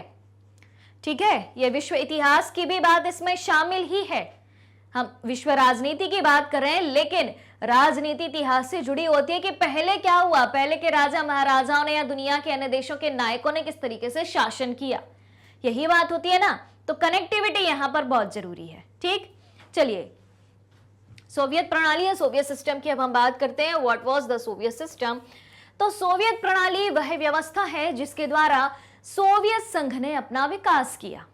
ठीक है, यह विश्व इतिहास की भी बात इसमें शामिल ही है। हम विश्व राजनीति की बात कर रहे हैं, लेकिन राजनीति इतिहास से जुड़ी होती है कि पहले क्या हुआ, पहले के राजा महाराजाओं ने या दुनिया के अन्य देशों के नायकों ने किस तरीके से शासन किया, यही बात होती है ना। तो कनेक्टिविटी यहां पर बहुत जरूरी है। ठीक, चलिए सोवियत प्रणाली या सोवियत सिस्टम की अब हम बात करते हैं। What was the Soviet system? तो सोवियत प्रणाली वह व्यवस्था है जिसके द्वारा सोवियत संघ ने अपना विकास किया।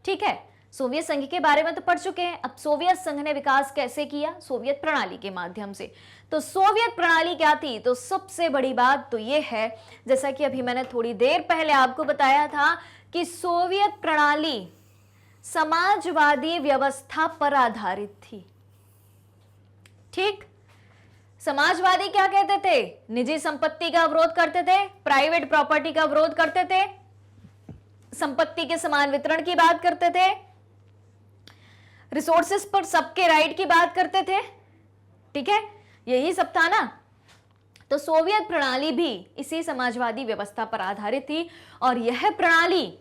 ठीक है, सोवियत संघ के बारे में तो पढ़ चुके हैं, अब सोवियत संघ ने विकास कैसे किया? सोवियत प्रणाली के माध्यम से। तो सोवियत प्रणाली क्या थी? तो सबसे बड़ी बात तो यह है, जैसा कि अभी मैंने थोड़ी देर पहले आपको बताया था कि सोवियत प्रणाली समाजवादी व्यवस्था पर आधारित थी। ठीक, समाजवादी क्या कहते थे? निजी संपत्ति का विरोध करते थे, प्राइवेट प्रॉपर्टी का विरोध करते थे, संपत्ति के समान वितरण की बात करते थे, रिसोर्सेस पर सबके राइट की बात करते थे। ठीक है, यही सब था ना। तो सोवियत प्रणाली भी इसी समाजवादी व्यवस्था पर आधारित थी और यह प्रणाली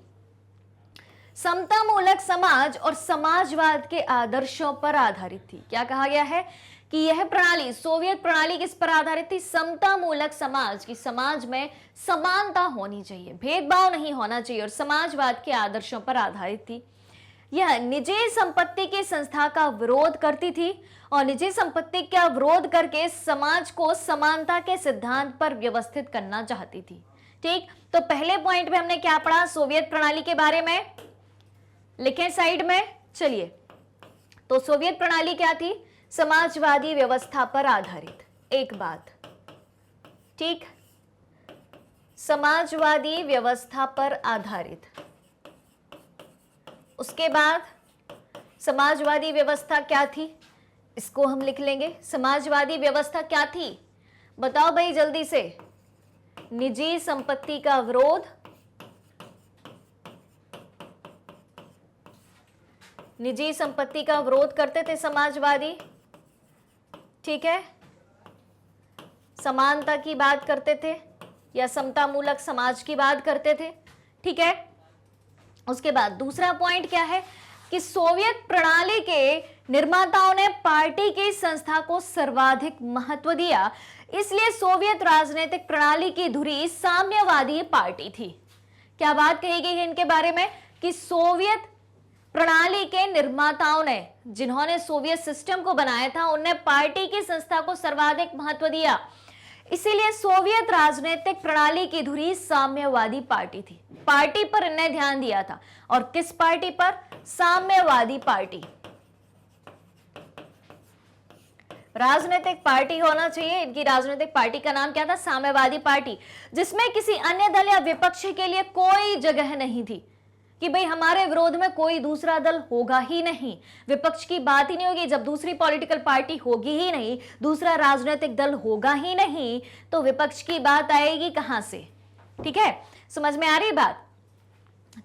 समतामूलक समाज और समाजवाद के आदर्शों पर आधारित थी। क्या कहा गया है कि यह प्रणाली, सोवियत प्रणाली किस पर आधारित थी? समतामूलक समाज की, समाज में समानता होनी चाहिए, भेदभाव नहीं होना चाहिए और समाजवाद के आदर्शों पर आधारित थी। यह निजी संपत्ति की संस्था का विरोध करती थी और निजी संपत्ति का विरोध करके समाज को समानता के सिद्धांत पर व्यवस्थित करना चाहती थी। ठीक, तो पहले पॉइंट में हमने क्या पढ़ा सोवियत प्रणाली के बारे में? लिखें साइड में। चलिए, तो सोवियत प्रणाली क्या थी? समाजवादी व्यवस्था पर आधारित। एक बात, ठीक, समाजवादी व्यवस्था पर आधारित। उसके बाद समाजवादी व्यवस्था क्या थी? इसको हम लिख लेंगे। समाजवादी व्यवस्था क्या थी? बताओ भाई जल्दी से। निजी संपत्ति का विरोध, निजी संपत्ति का विरोध करते थे समाजवादी। ठीक है, समानता की बात करते थे या समतामूलक समाज की बात करते थे। ठीक है, उसके बाद दूसरा पॉइंट क्या है कि सोवियत प्रणाली के निर्माताओं ने पार्टी की संस्था को सर्वाधिक महत्व दिया, इसलिए सोवियत राजनीतिक प्रणाली की धुरी साम्यवादी पार्टी थी। क्या बात कही गई है इनके बारे में कि सोवियत प्रणाली के निर्माताओं ने, जिन्होंने सोवियत सिस्टम को बनाया था, उनने पार्टी की संस्था को सर्वाधिक महत्व दिया, इसीलिए सोवियत राजनीतिक प्रणाली की धुरी साम्यवादी पार्टी थी। पार्टी पर इन्हें ध्यान दिया था। और किस पार्टी पर? साम्यवादी पार्टी। राजनीतिक पार्टी होना चाहिए, इनकी राजनीतिक पार्टी का नाम क्या था? साम्यवादी पार्टी, जिसमें किसी अन्य दल या विपक्ष के लिए कोई जगह नहीं थी कि भाई हमारे विरोध में कोई दूसरा दल होगा ही नहीं, विपक्ष की बात ही नहीं होगी। जब दूसरी पॉलिटिकल पार्टी होगी ही नहीं, दूसरा राजनीतिक दल होगा ही नहीं, तो विपक्ष की बात आएगी कहां से? ठीक है, समझ में आ रही बात?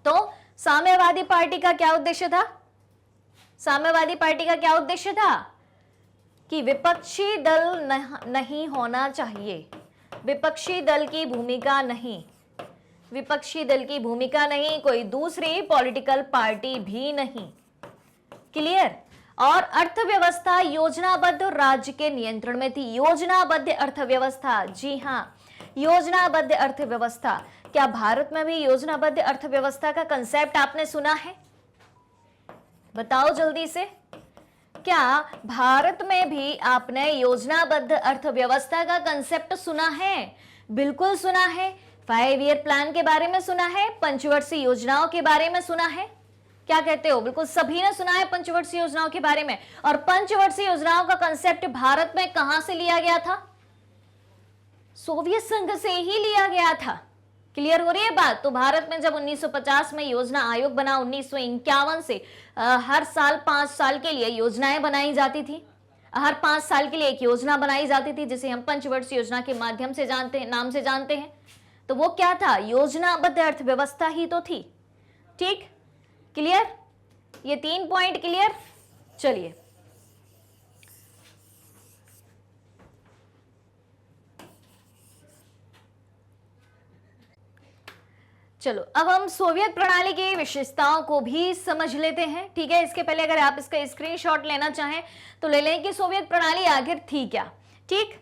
तो साम्यवादी पार्टी का क्या उद्देश्य था? साम्यवादी पार्टी का क्या उद्देश्य था? कि विपक्षी दल नहीं होना चाहिए, विपक्षी दल की भूमिका नहीं, विपक्षी दल की भूमिका नहीं, कोई दूसरी पॉलिटिकल पार्टी भी नहीं। क्लियर? और अर्थव्यवस्था योजनाबद्ध राज्य के नियंत्रण में थी। योजनाबद्ध अर्थव्यवस्था, जी हां, योजनाबद्ध अर्थव्यवस्था। क्या भारत में भी योजनाबद्ध अर्थव्यवस्था का कंसेप्ट आपने सुना है? बताओ जल्दी से। क्या भारत में भी आपने योजनाबद्ध अर्थव्यवस्था का कंसेप्ट सुना है? बिल्कुल सुना है। 5 ईयर प्लान के बारे में सुना है, पंचवर्षीय योजनाओं के बारे में सुना है। क्या कहते हो? बिल्कुल सभी ने सुना है पंचवर्षीय योजनाओं के बारे में। और पंचवर्षीय योजनाओं का कंसेप्ट भारत में कहां से लिया गया था? सोवियत संघ से ही लिया गया था। क्लियर हो रही है बात? तो भारत में जब 1950 में योजना आयोग बना, 1951 से हर साल 5 साल के लिए योजनाएं बनाई जाती थी। हर 5 साल के लिए एक योजना बनाई जाती थी, जिसे हम पंचवर्षीय योजना के माध्यम से जानते हैं, नाम से जानते हैं। तो वो क्या था? योजनाबद्ध अर्थव्यवस्था ही तो थी। ठीक, क्लियर? ये 3 पॉइंट क्लियर? चलिए, चलो अब हम सोवियत प्रणाली की विशेषताओं को भी समझ लेते हैं, ठीक है। इसके पहले अगर आप इसका स्क्रीनशॉट लेना चाहें तो ले लें कि सोवियत प्रणाली आखिर थी क्या। ठीक,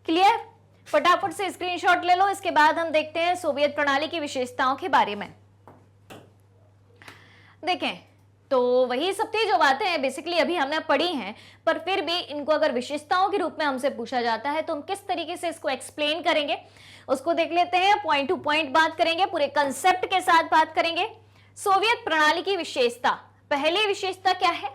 क्लियर, फटाफट से स्क्रीनशॉट ले लो। इसके बाद हम देखते हैं सोवियत प्रणाली की विशेषताओं के बारे में। देखें तो वही सब थी जो बातें हैं बेसिकली अभी हमने पढ़ी हैं, पर फिर भी इनको अगर विशेषताओं के रूप में हमसे पूछा जाता है तो हम किस तरीके से इसको एक्सप्लेन करेंगे उसको देख लेते हैं। पॉइंट टू पॉइंट बात करेंगे, पूरे कंसेप्ट के साथ बात करेंगे। सोवियत प्रणाली की विशेषता, पहली विशेषता क्या है?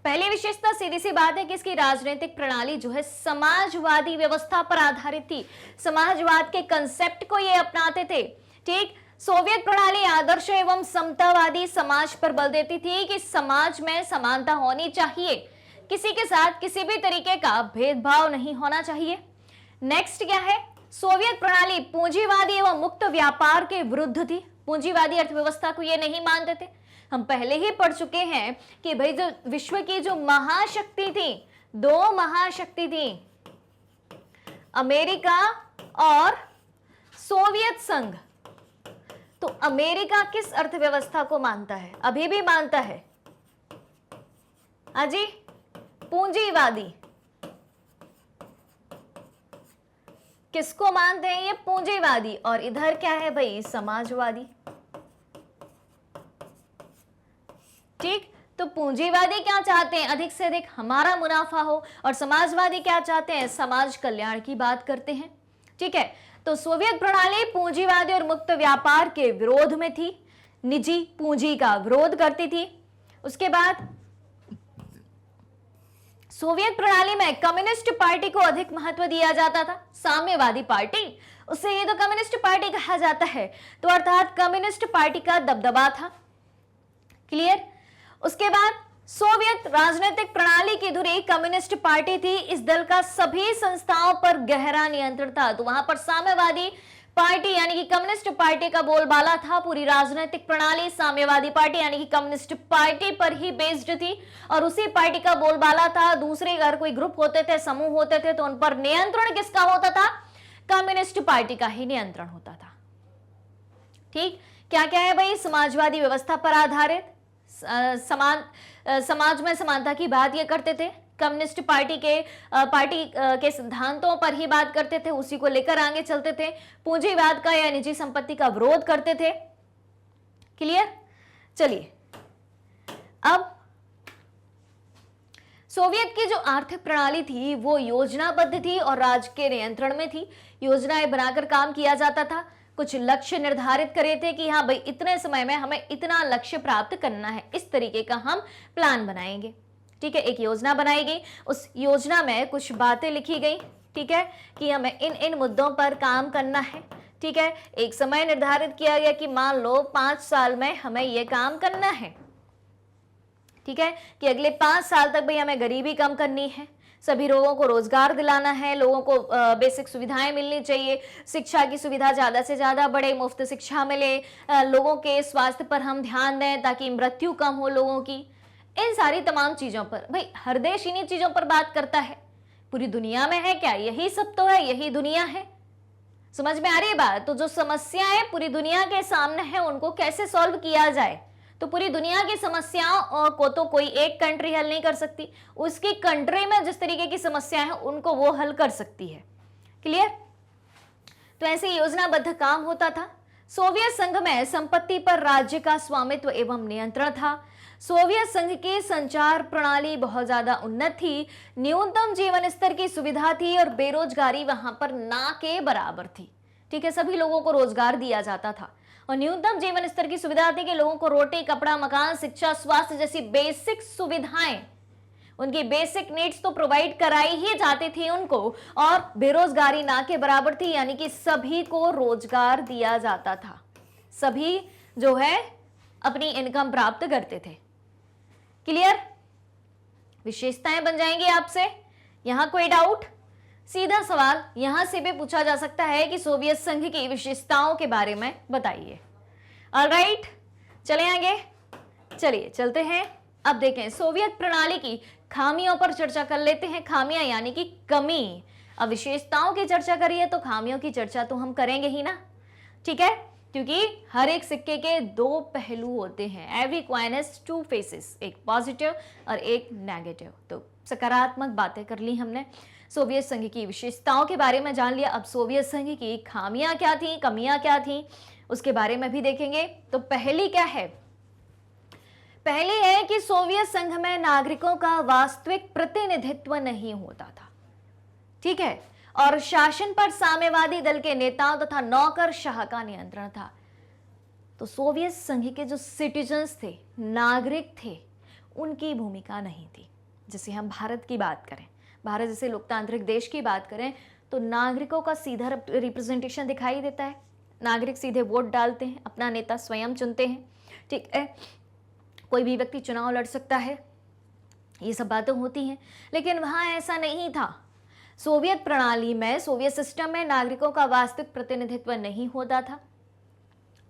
पहली विशेषता सीधी सी बात है कि इसकी राजनीतिक प्रणाली जो है समाजवादी व्यवस्था पर आधारित थी। समाजवाद के कंसेप्ट को ये अपनाते थे। ठीक, सोवियत प्रणाली आदर्श एवं समतावादी समाज पर बल देती थी कि समाज में समानता होनी चाहिए, किसी के साथ किसी भी तरीके का भेदभाव नहीं होना चाहिए। नेक्स्ट क्या है? सोवियत प्रणाली पूंजीवादी एवं मुक्त व्यापार के विरुद्ध थी। पूंजीवादी अर्थव्यवस्था को ये नहीं मानते थे। हम पहले ही पढ़ चुके हैं कि भाई जो विश्व की जो महाशक्ति थी, दो महाशक्ति थी, अमेरिका और सोवियत संघ। तो अमेरिका किस अर्थव्यवस्था को मानता है? अभी भी मानता है, अजी, पूंजीवादी। किसको मानते हैं? ये पूंजीवादी। और इधर क्या है भाई? समाजवादी। ठीक, तो पूंजीवादी क्या चाहते हैं? अधिक से अधिक हमारा मुनाफा हो, और समाजवादी क्या चाहते हैं? समाज कल्याण की बात करते हैं। ठीक है, तो सोवियत प्रणाली पूंजीवादी और मुक्त व्यापार के विरोध में थी, निजी पूंजी का विरोध करती थी। उसके बाद सोवियत प्रणाली में कम्युनिस्ट पार्टी को अधिक महत्व दिया जाता था। साम्यवादी पार्टी, उससे ये तो कम्युनिस्ट पार्टी कहा जाता है, तो अर्थात कम्युनिस्ट पार्टी का दबदबा था। क्लियर। उसके बाद सोवियत राजनीतिक प्रणाली की धुरी कम्युनिस्ट पार्टी थी। इस दल का सभी संस्थाओं पर गहरा नियंत्रण था। तो वहां पर साम्यवादी पार्टी यानी कि कम्युनिस्ट पार्टी का बोलबाला था। पूरी राजनीतिक प्रणाली साम्यवादी पार्टी यानी कि कम्युनिस्ट पार्टी पर ही बेस्ड थी, और उसी पार्टी का बोलबाला था। दूसरे अगर कोई ग्रुप होते थे, समूह होते थे, तो उन पर नियंत्रण किसका होता था? कम्युनिस्ट पार्टी का ही नियंत्रण होता था। ठीक, क्या क्या है भाई? समाजवादी व्यवस्था पर आधारित, समाज में समानता की बात ये करते थे। कम्युनिस्ट पार्टी के सिद्धांतों पर ही बात करते थे, उसी को लेकर आगे चलते थे। पूंजीवाद का या निजी संपत्ति का विरोध करते थे। क्लियर। चलिए, अब सोवियत की जो आर्थिक प्रणाली थी वो योजनाबद्ध थी और राज्य के नियंत्रण में थी। योजनाएं बनाकर काम किया जाता था। कुछ लक्ष्य निर्धारित करे थे कि हाँ भाई इतने समय में हमें इतना लक्ष्य प्राप्त करना है, इस तरीके का हम प्लान बनाएंगे। ठीक है, एक योजना बनाई गई, उस योजना में कुछ बातें लिखी गई। ठीक है, कि हमें इन इन मुद्दों पर काम करना है। ठीक है, एक समय निर्धारित किया गया कि मान लो 5 साल में हमें यह काम करना है। ठीक है, कि अगले 5 साल तक भाई हमें गरीबी कम करनी है, सभी लोगों को रोजगार दिलाना है, लोगों को बेसिक सुविधाएं मिलनी चाहिए, शिक्षा की सुविधा ज़्यादा से ज़्यादा बढ़े, मुफ्त शिक्षा मिले, लोगों के स्वास्थ्य पर हम ध्यान दें ताकि मृत्यु कम हो लोगों की। इन सारी तमाम चीज़ों पर भाई हर देश इन्हीं चीज़ों पर बात करता है। पूरी दुनिया में है क्या? यही सब तो है, यही दुनिया है। समझ में आ रही है बात? तो जो समस्याएं पूरी दुनिया के सामने है उनको कैसे सॉल्व किया जाए, तो पूरी दुनिया की समस्याओं को तो कोई एक कंट्री हल नहीं कर सकती, उसकी कंट्री में जिस तरीके की समस्याएं हैं उनको वो हल कर सकती है। क्लियर। तो ऐसे योजनाबद्ध काम होता था। सोवियत संघ में संपत्ति पर राज्य का स्वामित्व एवं नियंत्रण था। सोवियत संघ की संचार प्रणाली बहुत ज्यादा उन्नत थी, न्यूनतम जीवन स्तर की सुविधा थी और बेरोजगारी वहां पर ना के बराबर थी। ठीक है, सभी लोगों को रोजगार दिया जाता था और न्यूनतम जीवन स्तर की सुविधा थी कि लोगों को रोटी, कपड़ा, मकान, शिक्षा, स्वास्थ्य जैसी बेसिक सुविधाएं, उनकी बेसिक नीड्स तो प्रोवाइड कराई ही जाती थी उनको, और बेरोजगारी ना के बराबर थी, यानी कि सभी को रोजगार दिया जाता था। सभी जो है अपनी इनकम प्राप्त करते थे। क्लियर। विशेषताएं बन जाएंगी आपसे। यहां कोई डाउट? सीधा सवाल यहां से भी पूछा जा सकता है कि सोवियत संघ की विशेषताओं के बारे में बताइए। ऑलराइट, चले आगे। चलिए चलते हैं। अब देखें सोवियत प्रणाली की खामियों पर चर्चा कर लेते हैं। खामियां यानी कि कमी। अब विशेषताओं की चर्चा करिए तो खामियों की चर्चा तो हम करेंगे ही ना। ठीक है, क्योंकि हर एक सिक्के के दो पहलू होते हैं। Every coin has two faces, एक पॉजिटिव और एक नेगेटिव। तो सकारात्मक बातें कर ली हमने, सोवियत संघ की विशेषताओं के बारे में जान लिया। अब सोवियत संघ की खामियां क्या थी, कमियां क्या थी, उसके बारे में भी देखेंगे। तो पहली क्या है? पहली है कि सोवियत संघ में नागरिकों का वास्तविक प्रतिनिधित्व नहीं होता था, ठीक है, और शासन पर साम्यवादी दल के नेताओं तथा नौकरशाह का नियंत्रण था। तो सोवियत संघ के जो सिटीजन्स थे, नागरिक थे, उनकी भूमिका नहीं थी। जैसे हम भारत की बात करें, भारत जैसे लोकतांत्रिक देश की बात करें, तो नागरिकों का सीधा रिप्रेजेंटेशन दिखाई देता है। नागरिक सीधे वोट डालते हैं, अपना नेता स्वयं चुनते हैं, ठीक है। कोई भी व्यक्ति चुनाव लड़ सकता है, ये सब बातें होती हैं, लेकिन वहां ऐसा नहीं था। सोवियत प्रणाली में, सोवियत सिस्टम में नागरिकों का वास्तविक प्रतिनिधित्व नहीं होता था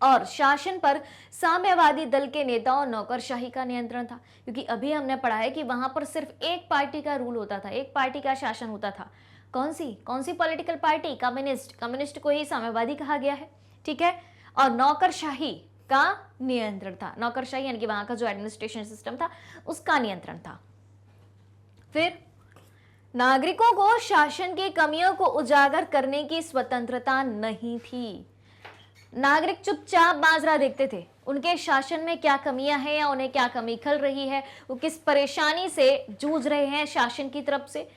और शासन पर साम्यवादी दल के नेताओं, नौकरशाही का नियंत्रण था। क्योंकि अभी हमने पढ़ा है कि वहां पर सिर्फ एक पार्टी का रूल होता था, एक पार्टी का शासन होता था। कौन सी पॉलिटिकल पार्टी? कम्युनिस्ट। कम्युनिस्ट को ही साम्यवादी कहा गया है, ठीक है। और नौकरशाही का नियंत्रण था। नौकरशाही यानी कि वहां का जो एडमिनिस्ट्रेशन सिस्टम था, उसका नियंत्रण था। फिर नागरिकों को शासन की कमियों को उजागर करने की स्वतंत्रता नहीं थी। नागरिक चुपचाप बाजरा देखते थे, उनके शासन में क्या कमियां हैं या उन्हें क्या कमी खल रही है, वो किस परेशानी से जूझ रहे हैं शासन की तरफ से,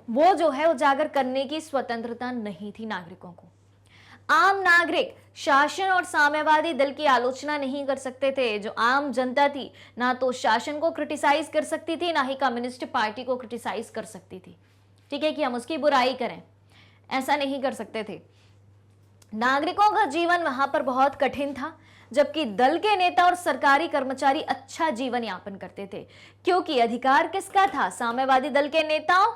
वो जो है उजागर करने की स्वतंत्रता नहीं थी नागरिकों को। आम नागरिक शासन और साम्यवादी दल की आलोचना नहीं कर सकते थे। जो आम जनता थी, ना तो शासन को क्रिटिसाइज कर सकती थी, ना ही कम्युनिस्ट पार्टी को क्रिटिसाइज कर सकती थी, ठीक है, कि हम उसकी बुराई करें, ऐसा नहीं कर सकते थे। नागरिकों का जीवन वहां पर बहुत कठिन था, जबकि दल के नेता और सरकारी कर्मचारी अच्छा जीवन यापन करते थे। क्योंकि अधिकार किसका था? साम्यवादी दल के नेताओं,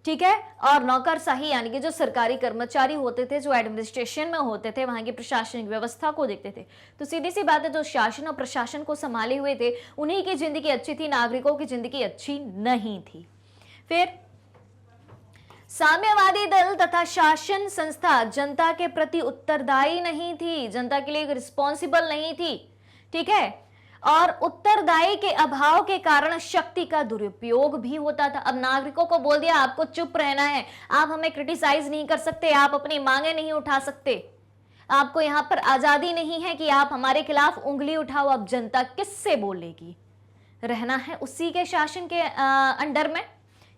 ठीक है, और नौकरशाही यानी कि जो सरकारी कर्मचारी होते थे, जो एडमिनिस्ट्रेशन में होते थे, वहां की प्रशासनिक व्यवस्था को देखते थे। तो सीधी सी बात है, जो शासन और प्रशासन को संभाले हुए थे, उन्हीं की जिंदगी अच्छी थी, नागरिकों की जिंदगी अच्छी नहीं थी। फिर साम्यवादी दल तथा शासन संस्था जनता के प्रति उत्तरदायी नहीं थी, जनता के लिए रिस्पॉन्सिबल नहीं थी, ठीक है, और उत्तरदायी के अभाव के कारण शक्ति का दुरुपयोग भी होता था। अब नागरिकों को बोल दिया आपको चुप रहना है, आप हमें क्रिटिसाइज नहीं कर सकते, आप अपनी मांगे नहीं उठा सकते, आपको यहां पर आजादी नहीं है कि आप हमारे खिलाफ उंगली उठाओ। अब जनता किससे बोलेगी? रहना है उसी के शासन के अंडर में,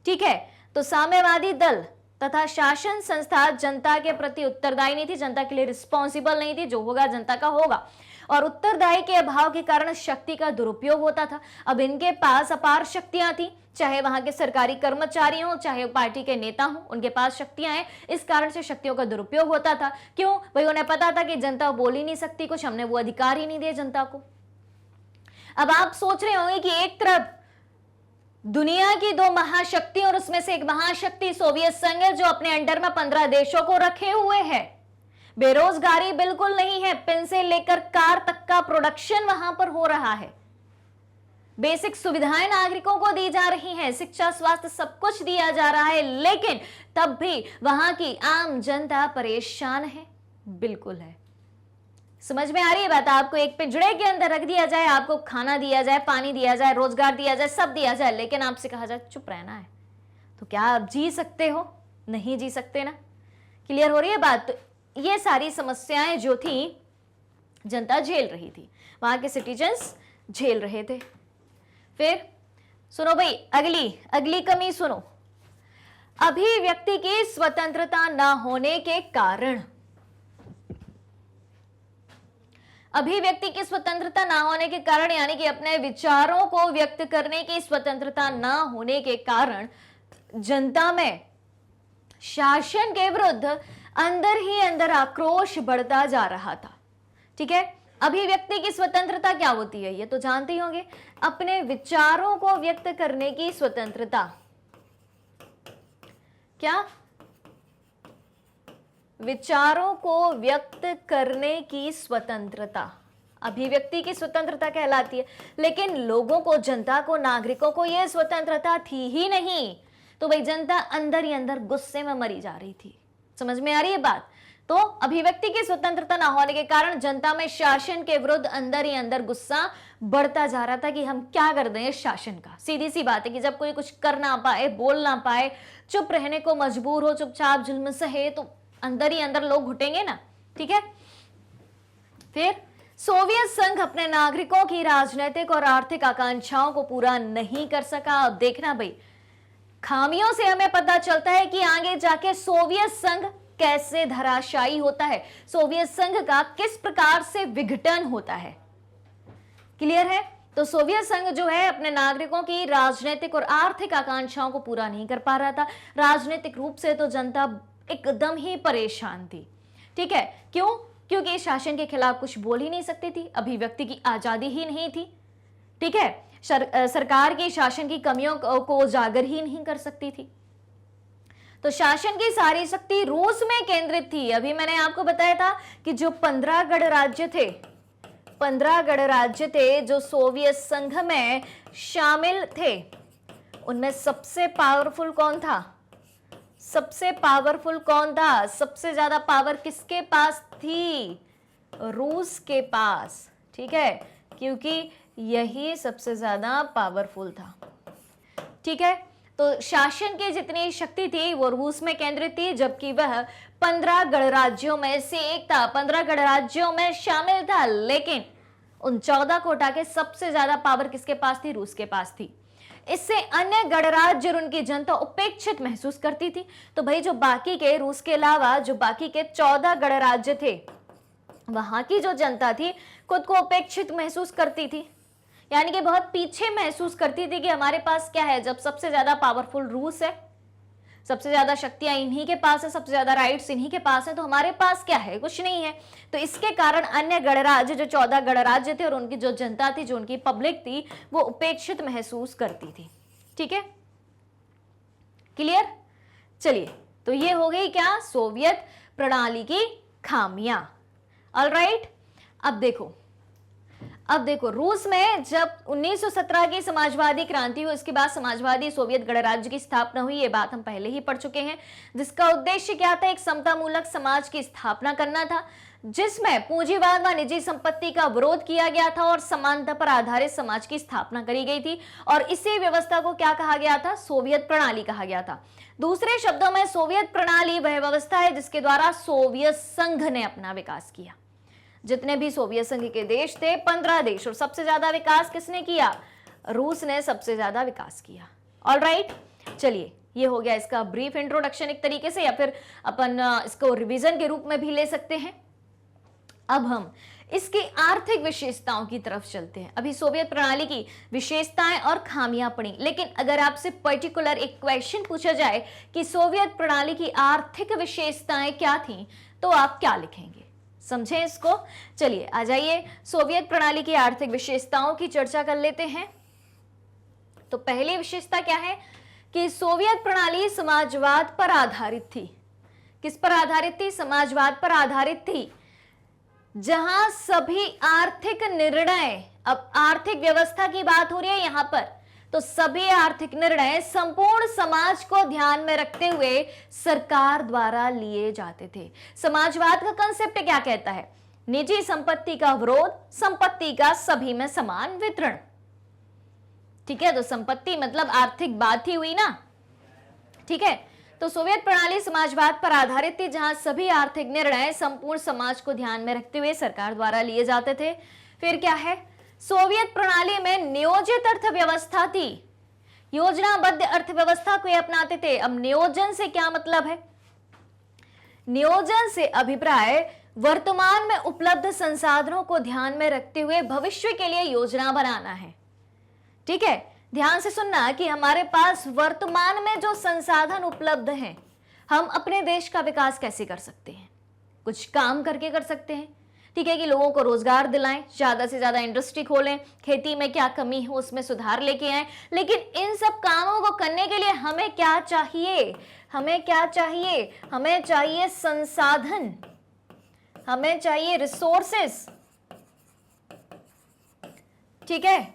ठीक है। तो साम्यवादी दल तथा शासन संस्था जनता के प्रति उत्तरदायी नहीं थी, जनता के लिए रिस्पॉन्सिबल नहीं थी, जो होगा जनता का होगा, और उत्तरदायी के अभाव के कारण शक्ति का दुरुपयोग होता था। अब इनके पास अपार शक्तियां थी, चाहे वहां के सरकारी कर्मचारी हों, चाहे पार्टी के नेता हों, उनके पास शक्तियां हैं, इस कारण से शक्तियों का दुरुपयोग होता था। क्यों भाई? उन्हें पता था कि जनता बोल ही नहीं सकती कुछ, हमने वो अधिकार ही नहीं दिए जनता को। अब आप सोच रहे होंगे कि एक तरफ दुनिया की दो महाशक्ति और उसमें से एक महाशक्ति सोवियत संघ है, जो अपने अंडर में 15 देशों को रखे हुए है, बेरोजगारी बिल्कुल नहीं है, पेन से लेकर कार तक का प्रोडक्शन वहां पर हो रहा है, बेसिक सुविधाएं नागरिकों को दी जा रही हैं, शिक्षा, स्वास्थ्य, सब कुछ दिया जा रहा है, लेकिन तब भी वहां की आम जनता परेशान है, बिल्कुल है। समझ में आ रही है बात? आपको एक पिंजड़े के अंदर रख दिया जाए, आपको खाना दिया जाए, पानी दिया जाए, रोजगार दिया जाए, सब दिया जाए, लेकिन आपसे कहा जाए चुप रहना है, तो क्या आप जी सकते हो? नहीं जी सकते ना। क्लियर हो रही है बात? तो ये सारी समस्याएं जो थी जनता झेल रही थी, वहां के सिटीजन्स झेल रहे थे। फिर सुनो भाई, अगली कमी सुनो। अभिव्यक्ति की स्वतंत्रता न होने के कारण, अभिव्यक्ति की स्वतंत्रता ना होने के कारण यानी कि अपने विचारों को व्यक्त करने की स्वतंत्रता ना होने के कारण जनता में शासन के विरुद्ध अंदर ही अंदर आक्रोश बढ़ता जा रहा था, ठीक है। अभिव्यक्ति की स्वतंत्रता क्या होती है ये तो जानते ही होंगे, अपने विचारों को व्यक्त करने की स्वतंत्रता। क्या? विचारों को व्यक्त करने की स्वतंत्रता अभिव्यक्ति की स्वतंत्रता कहलाती है। लेकिन लोगों को, जनता को, नागरिकों को यह स्वतंत्रता थी ही नहीं, तो भाई जनता अंदर ही अंदर गुस्से में मरी जा रही थी, समझ में आ रही है बात? तो अभिव्यक्ति की स्वतंत्रता न होने के कारण जनता में शासन के विरुद्ध अंदर ही अंदर गुस्सा बढ़ता जा रहा था कि हम क्या कर दें इस शासन का। सीधी सी बात है कि जब कोई कुछ कर ना पाए, बोल ना पाए, चुप रहने को मजबूर हो, चुपचाप जुल्म सहे, तो अंदर ही अंदर लोग घुटेंगे ना। ठीक है, फिर सोवियत संघ अपने नागरिकों की राजनीतिक और आर्थिक आकांक्षाओं को पूरा नहीं कर सका। अब देखना भाई, खामियों से हमें पता चलता है कि आगे जाके सोवियत संघ कैसे धराशायी होता है, सोवियत संघ का किस प्रकार से विघटन होता है। क्लियर है? तो सोवियत संघ जो है अपने नागरिकों की राजनीतिक और आर्थिक आकांक्षाओं को पूरा नहीं कर पा रहा था। राजनीतिक रूप से तो जनता एकदम ही परेशान थी। ठीक है, क्यों? क्योंकि शासन के खिलाफ कुछ बोल ही नहीं सकती थी, अभिव्यक्ति की आजादी ही नहीं थी। ठीक है, सरकार की शासन की कमियों को उजागर ही नहीं कर सकती थी। तो शासन की सारी शक्ति रूस में केंद्रित थी। अभी मैंने आपको बताया था कि जो 15 गण राज्य थे, 15 गण राज्य थे जो सोवियत संघ में शामिल थे, उनमें सबसे पावरफुल कौन था? सबसे पावरफुल कौन था? सबसे ज्यादा पावर किसके पास थी? रूस के पास। ठीक है, क्योंकि यही सबसे ज्यादा पावरफुल था। ठीक है, तो शासन की जितनी शक्ति थी वो रूस में केंद्रित थी, जबकि वह 15 गणराज्यों में से एक था, 15 गणराज्यों में शामिल था। लेकिन उन 14 को उठा के सबसे ज्यादा पावर किसके पास थी? रूस के पास थी। इससे अन्य गणराज्य और उनकी जनता उपेक्षित महसूस करती थी। तो भाई जो बाकी के, रूस के अलावा जो बाकी के 14 गणराज्य थे, वहां की जो जनता थी खुद को उपेक्षित महसूस करती थी, यानी कि बहुत पीछे महसूस करती थी कि हमारे पास क्या है, जब सबसे ज्यादा पावरफुल रूस है, सबसे ज्यादा शक्तियां इन्हीं के पास है, सबसे ज्यादा राइट्स इन्हीं के पास है, तो हमारे पास क्या है? कुछ नहीं है। तो इसके कारण अन्य गणराज्य, जो 14 गणराज्य थे और उनकी जो जनता थी, जो उनकी पब्लिक थी, वो उपेक्षित महसूस करती थी। ठीक है, क्लियर? चलिए, तो ये हो गई क्या? सोवियत प्रणाली की खामियां। ऑलराइट, अब देखो रूस में जब 1917 की समाजवादी क्रांति हुई, उसके बाद समाजवादी सोवियत गणराज्य की स्थापना हुई। ये बात हम पहले ही पढ़ चुके हैं, जिसका उद्देश्य क्या था? एक समतामूलक समाज की स्थापना करना था, जिसमें पूंजीवाद व निजी संपत्ति का विरोध किया गया था और समानता पर आधारित समाज की स्थापना करी गई थी। और इसी व्यवस्था को क्या कहा गया था? सोवियत प्रणाली कहा गया था। दूसरे शब्दों में सोवियत प्रणाली वह व्यवस्था है जिसके द्वारा सोवियत संघ ने अपना विकास किया। जितने भी सोवियत संघ के देश थे, 15 देश, और सबसे ज्यादा विकास किसने किया? रूस ने सबसे ज्यादा विकास किया। ऑलराइट, चलिए, ये हो गया इसका ब्रीफ इंट्रोडक्शन एक तरीके से, या फिर अपन इसको रिवीजन के रूप में भी ले सकते हैं। अब हम इसकी आर्थिक विशेषताओं की तरफ चलते हैं। अभी सोवियत प्रणाली की विशेषताएं और खामियां पढ़ी, लेकिन अगर आपसे पर्टिकुलर एक क्वेश्चन पूछा जाए कि सोवियत प्रणाली की आर्थिक विशेषताएं क्या थी, तो आप क्या लिखेंगे? समझें इसको। चलिए, आ जाइए सोवियत प्रणाली की आर्थिक विशेषताओं की चर्चा कर लेते हैं। तो पहली विशेषता क्या है कि सोवियत प्रणाली समाजवाद पर आधारित थी। किस पर आधारित थी? समाजवाद पर आधारित थी, जहां सभी आर्थिक निर्णय, अब आर्थिक व्यवस्था की बात हो रही है यहां पर, तो सभी आर्थिक निर्णय संपूर्ण समाज को ध्यान में रखते हुए सरकार द्वारा लिए जाते थे। समाजवाद का कंसेप्ट क्या कहता है? निजी संपत्ति का विरोध, संपत्ति का सभी में समान वितरण। ठीक है, तो संपत्ति मतलब आर्थिक बात ही हुई ना। ठीक है, तो सोवियत प्रणाली समाजवाद पर आधारित थी, जहां सभी आर्थिक निर्णय संपूर्ण समाज को ध्यान में रखते हुए सरकार द्वारा लिए जाते थे। फिर क्या है? सोवियत प्रणाली में नियोजित अर्थव्यवस्था थी, योजनाबद्ध अर्थव्यवस्था को अपनाते थे। अब नियोजन से क्या मतलब है? नियोजन से अभिप्राय वर्तमान में उपलब्ध संसाधनों को ध्यान में रखते हुए भविष्य के लिए योजना बनाना है। ठीक है, ध्यान से सुनना कि हमारे पास वर्तमान में जो संसाधन उपलब्ध हैं, हम अपने देश का विकास कैसे कर सकते हैं? कुछ काम करके कर सकते हैं। ठीक है, कि लोगों को रोजगार दिलाएं, ज्यादा से ज्यादा इंडस्ट्री खोलें, खेती में क्या कमी हो उसमें सुधार लेके आए। लेकिन इन सब कामों को करने के लिए हमें क्या चाहिए? हमें क्या चाहिए? हमें चाहिए संसाधन, हमें चाहिए रिसोर्सेस। ठीक है,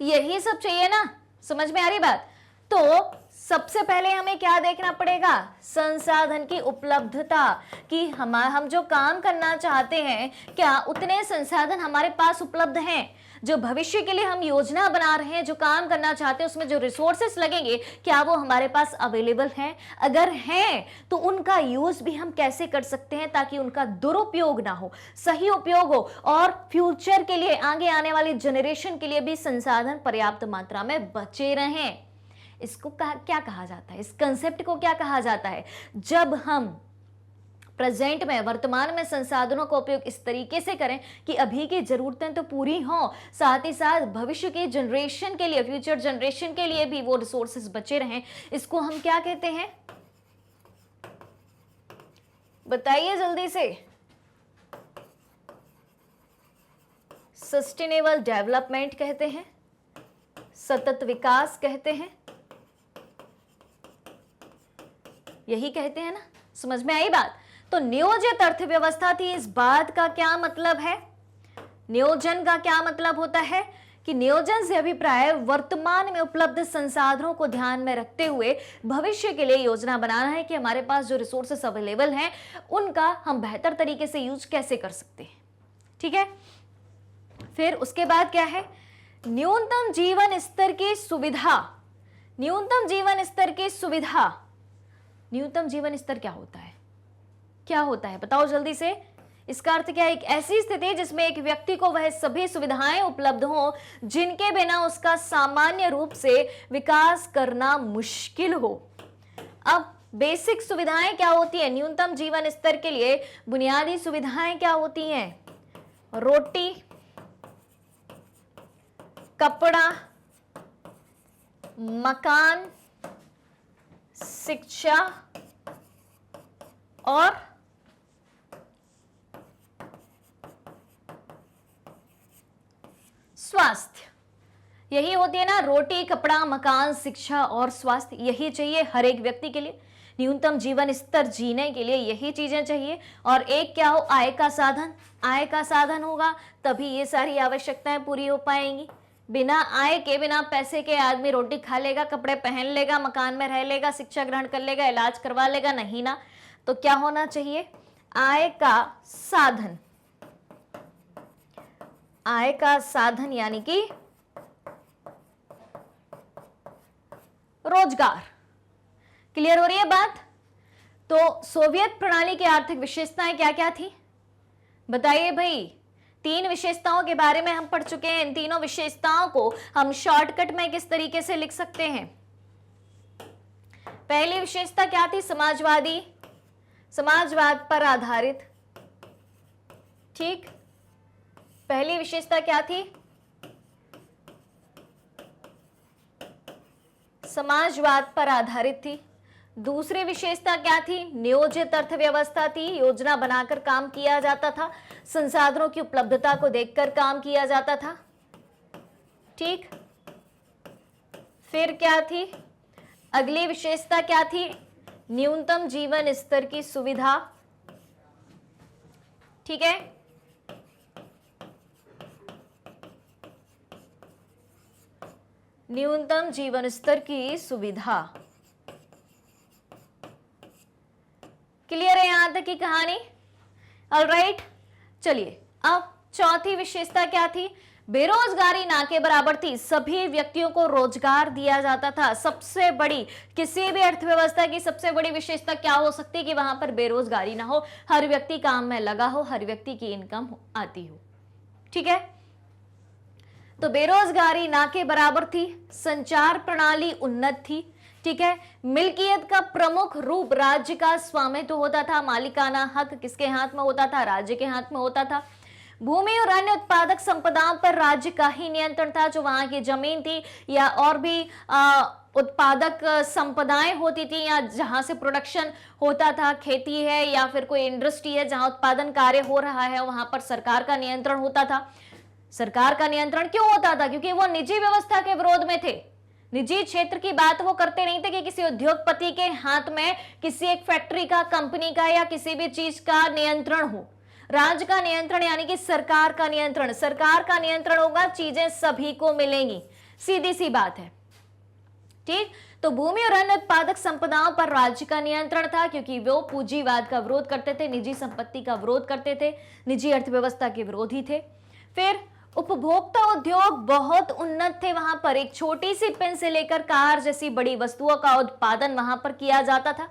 यही सब चाहिए ना। समझ में आ रही बात? तो सबसे पहले हमें क्या देखना पड़ेगा? संसाधन की उपलब्धता, कि हम जो काम करना चाहते हैं क्या उतने संसाधन हमारे पास उपलब्ध हैं? जो भविष्य के लिए हम योजना बना रहे हैं, जो काम करना चाहते हैं, उसमें जो रिसोर्सेस लगेंगे क्या वो हमारे पास अवेलेबल हैं? अगर हैं तो उनका यूज भी हम कैसे कर सकते हैं ताकि उनका दुरुपयोग ना हो, सही उपयोग हो और फ्यूचर के लिए, आगे आने वाली जनरेशन के लिए भी संसाधन पर्याप्त मात्रा में बचे रहें। इसको क्या कहा जाता है? इस कंसेप्ट को क्या कहा जाता है? जब हम प्रेजेंट में, वर्तमान में संसाधनों का उपयोग इस तरीके से करें कि अभी की जरूरतें तो पूरी हों, साथ ही साथ भविष्य की जनरेशन के लिए, फ्यूचर जनरेशन के लिए भी वो रिसोर्सेज बचे रहें, इसको हम क्या कहते हैं? बताइए जल्दी से। सस्टेनेबल डेवलपमेंट कहते हैं, सतत विकास कहते हैं, यही कहते हैं ना? समझ में आई बात? तो नियोजित अर्थव्यवस्था थी, इस बात का क्या मतलब है? नियोजन का क्या मतलब होता है कि नियोजन से अभिप्राय वर्तमान में उपलब्ध संसाधनों को ध्यान में रखते हुए भविष्य के लिए योजना बनाना है कि हमारे पास जो रिसोर्सेस अवेलेबल हैं उनका हम बेहतर तरीके से यूज कैसे कर सकते हैं। ठीक है, फिर उसके बाद क्या है? न्यूनतम जीवन स्तर की सुविधा। न्यूनतम जीवन स्तर की सुविधा, न्यूनतम जीवन स्तर क्या होता है? क्या होता है बताओ जल्दी से। इसका अर्थ क्या है? एक ऐसी स्थिति जिसमें एक व्यक्ति को वह सभी सुविधाएं उपलब्ध हों जिनके बिना उसका सामान्य रूप से विकास करना मुश्किल हो। अब बेसिक सुविधाएं क्या होती है न्यूनतम जीवन स्तर के लिए? बुनियादी सुविधाएं क्या होती हैं? रोटी, कपड़ा, मकान, शिक्षा और स्वास्थ्य। यही होती है ना, रोटी, कपड़ा, मकान, शिक्षा और स्वास्थ्य। यही चाहिए हर एक व्यक्ति के लिए, न्यूनतम जीवन स्तर जीने के लिए यही चीजें चाहिए। और एक क्या हो? आय का साधन। आय का साधन होगा तभी ये सारी आवश्यकताएं पूरी हो पाएंगी। बिना आय के, बिना पैसे के आदमी रोटी खा लेगा, कपड़े पहन लेगा, मकान में रह लेगा, शिक्षा ग्रहण कर लेगा, इलाज करवा लेगा? नहीं ना। तो क्या होना चाहिए? आय का साधन। आय का साधन यानी कि रोजगार। क्लियर हो रही है बात? तो सोवियत प्रणाली की आर्थिक विशेषताएं क्या क्या थी बताइए भाई। 3 विशेषताओं के बारे में हम पढ़ चुके हैं। इन तीनों विशेषताओं को हम शॉर्टकट में किस तरीके से लिख सकते हैं? पहली विशेषता क्या थी? समाजवादी, समाजवाद पर आधारित। ठीक, पहली विशेषता क्या थी? समाजवाद पर आधारित थी। दूसरी विशेषता क्या थी? नियोजित अर्थव्यवस्था थी, योजना बनाकर काम किया जाता था, संसाधनों की उपलब्धता को देखकर काम किया जाता था। ठीक, फिर क्या थी? अगली विशेषता क्या थी? न्यूनतम जीवन स्तर की सुविधा। ठीक है, न्यूनतम जीवन स्तर की सुविधा। क्लियर है यहां तक की कहानी? ऑलराइट, चलिए अब चौथी विशेषता क्या थी? बेरोजगारी ना के बराबर थी, सभी व्यक्तियों को रोजगार दिया जाता था। सबसे बड़ी, किसी भी अर्थव्यवस्था की सबसे बड़ी विशेषता क्या हो सकती है? कि वहां पर बेरोजगारी ना हो, हर व्यक्ति काम में लगा हो, हर व्यक्ति की इनकम आती हो। ठीक है, तो बेरोजगारी ना के बराबर थी, संचार प्रणाली उन्नत थी। ठीक है, मिल्कियत का प्रमुख रूप राज्य का स्वामित्व होता था, मालिकाना हक किसके हाथ में होता था? राज्य के हाथ में होता था। भूमि और अन्य उत्पादक संपदाओं पर राज्य का ही नियंत्रण था, जो वहां की जमीन थी या और भी उत्पादक संपदाएं होती थी या जहां से प्रोडक्शन होता था, खेती है या फिर कोई इंडस्ट्री है जहां उत्पादन कार्य हो रहा है, वहां पर सरकार का नियंत्रण होता था। सरकार का नियंत्रण क्यों होता था? क्योंकि वो निजी व्यवस्था के विरोध में थे, निजी क्षेत्र की बात वो करते नहीं थे कि किसी उद्योगपति के हाथ में किसी एक फैक्ट्री का, कंपनी का या किसी भी चीज का नियंत्रण हो। राज्य का नियंत्रण यानी कि सरकार का नियंत्रण। सरकार का नियंत्रण होगा, चीजें सभी को मिलेंगी, सीधी सी बात है। ठीक। तो भूमि और अन्य उत्पादक संपदाओं पर राज्य का नियंत्रण था, क्योंकि वो पूंजीवाद का विरोध करते थे, निजी संपत्ति का विरोध करते थे, निजी अर्थव्यवस्था के विरोधी थे। फिर उपभोक्ता उद्योग बहुत उन्नत थे वहां पर, एक छोटी सी पेन से लेकर कार जैसी बड़ी वस्तुओं का उत्पादन वहां पर किया जाता था।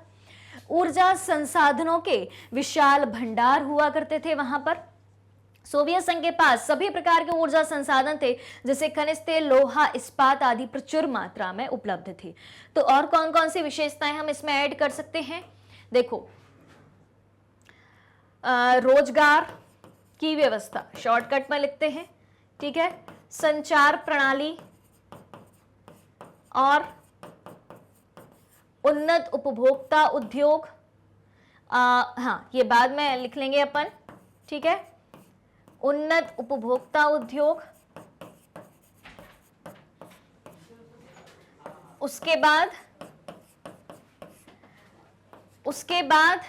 ऊर्जा संसाधनों के विशाल भंडार हुआ करते थे वहां पर। सोवियत संघ के पास सभी प्रकार के ऊर्जा संसाधन थे, जैसे खनिज तेल, लोहा, इस्पात आदि प्रचुर मात्रा में उपलब्ध थी। तो और कौन कौन सी विशेषताएं हम इसमें ऐड कर सकते हैं? देखो, रोजगार की व्यवस्था, शॉर्टकट में लिखते हैं, ठीक है, संचार प्रणाली और उन्नत उपभोक्ता उद्योग, हाँ ये बाद में लिख लेंगे अपन, ठीक है, उन्नत उपभोक्ता उद्योग। उसके बाद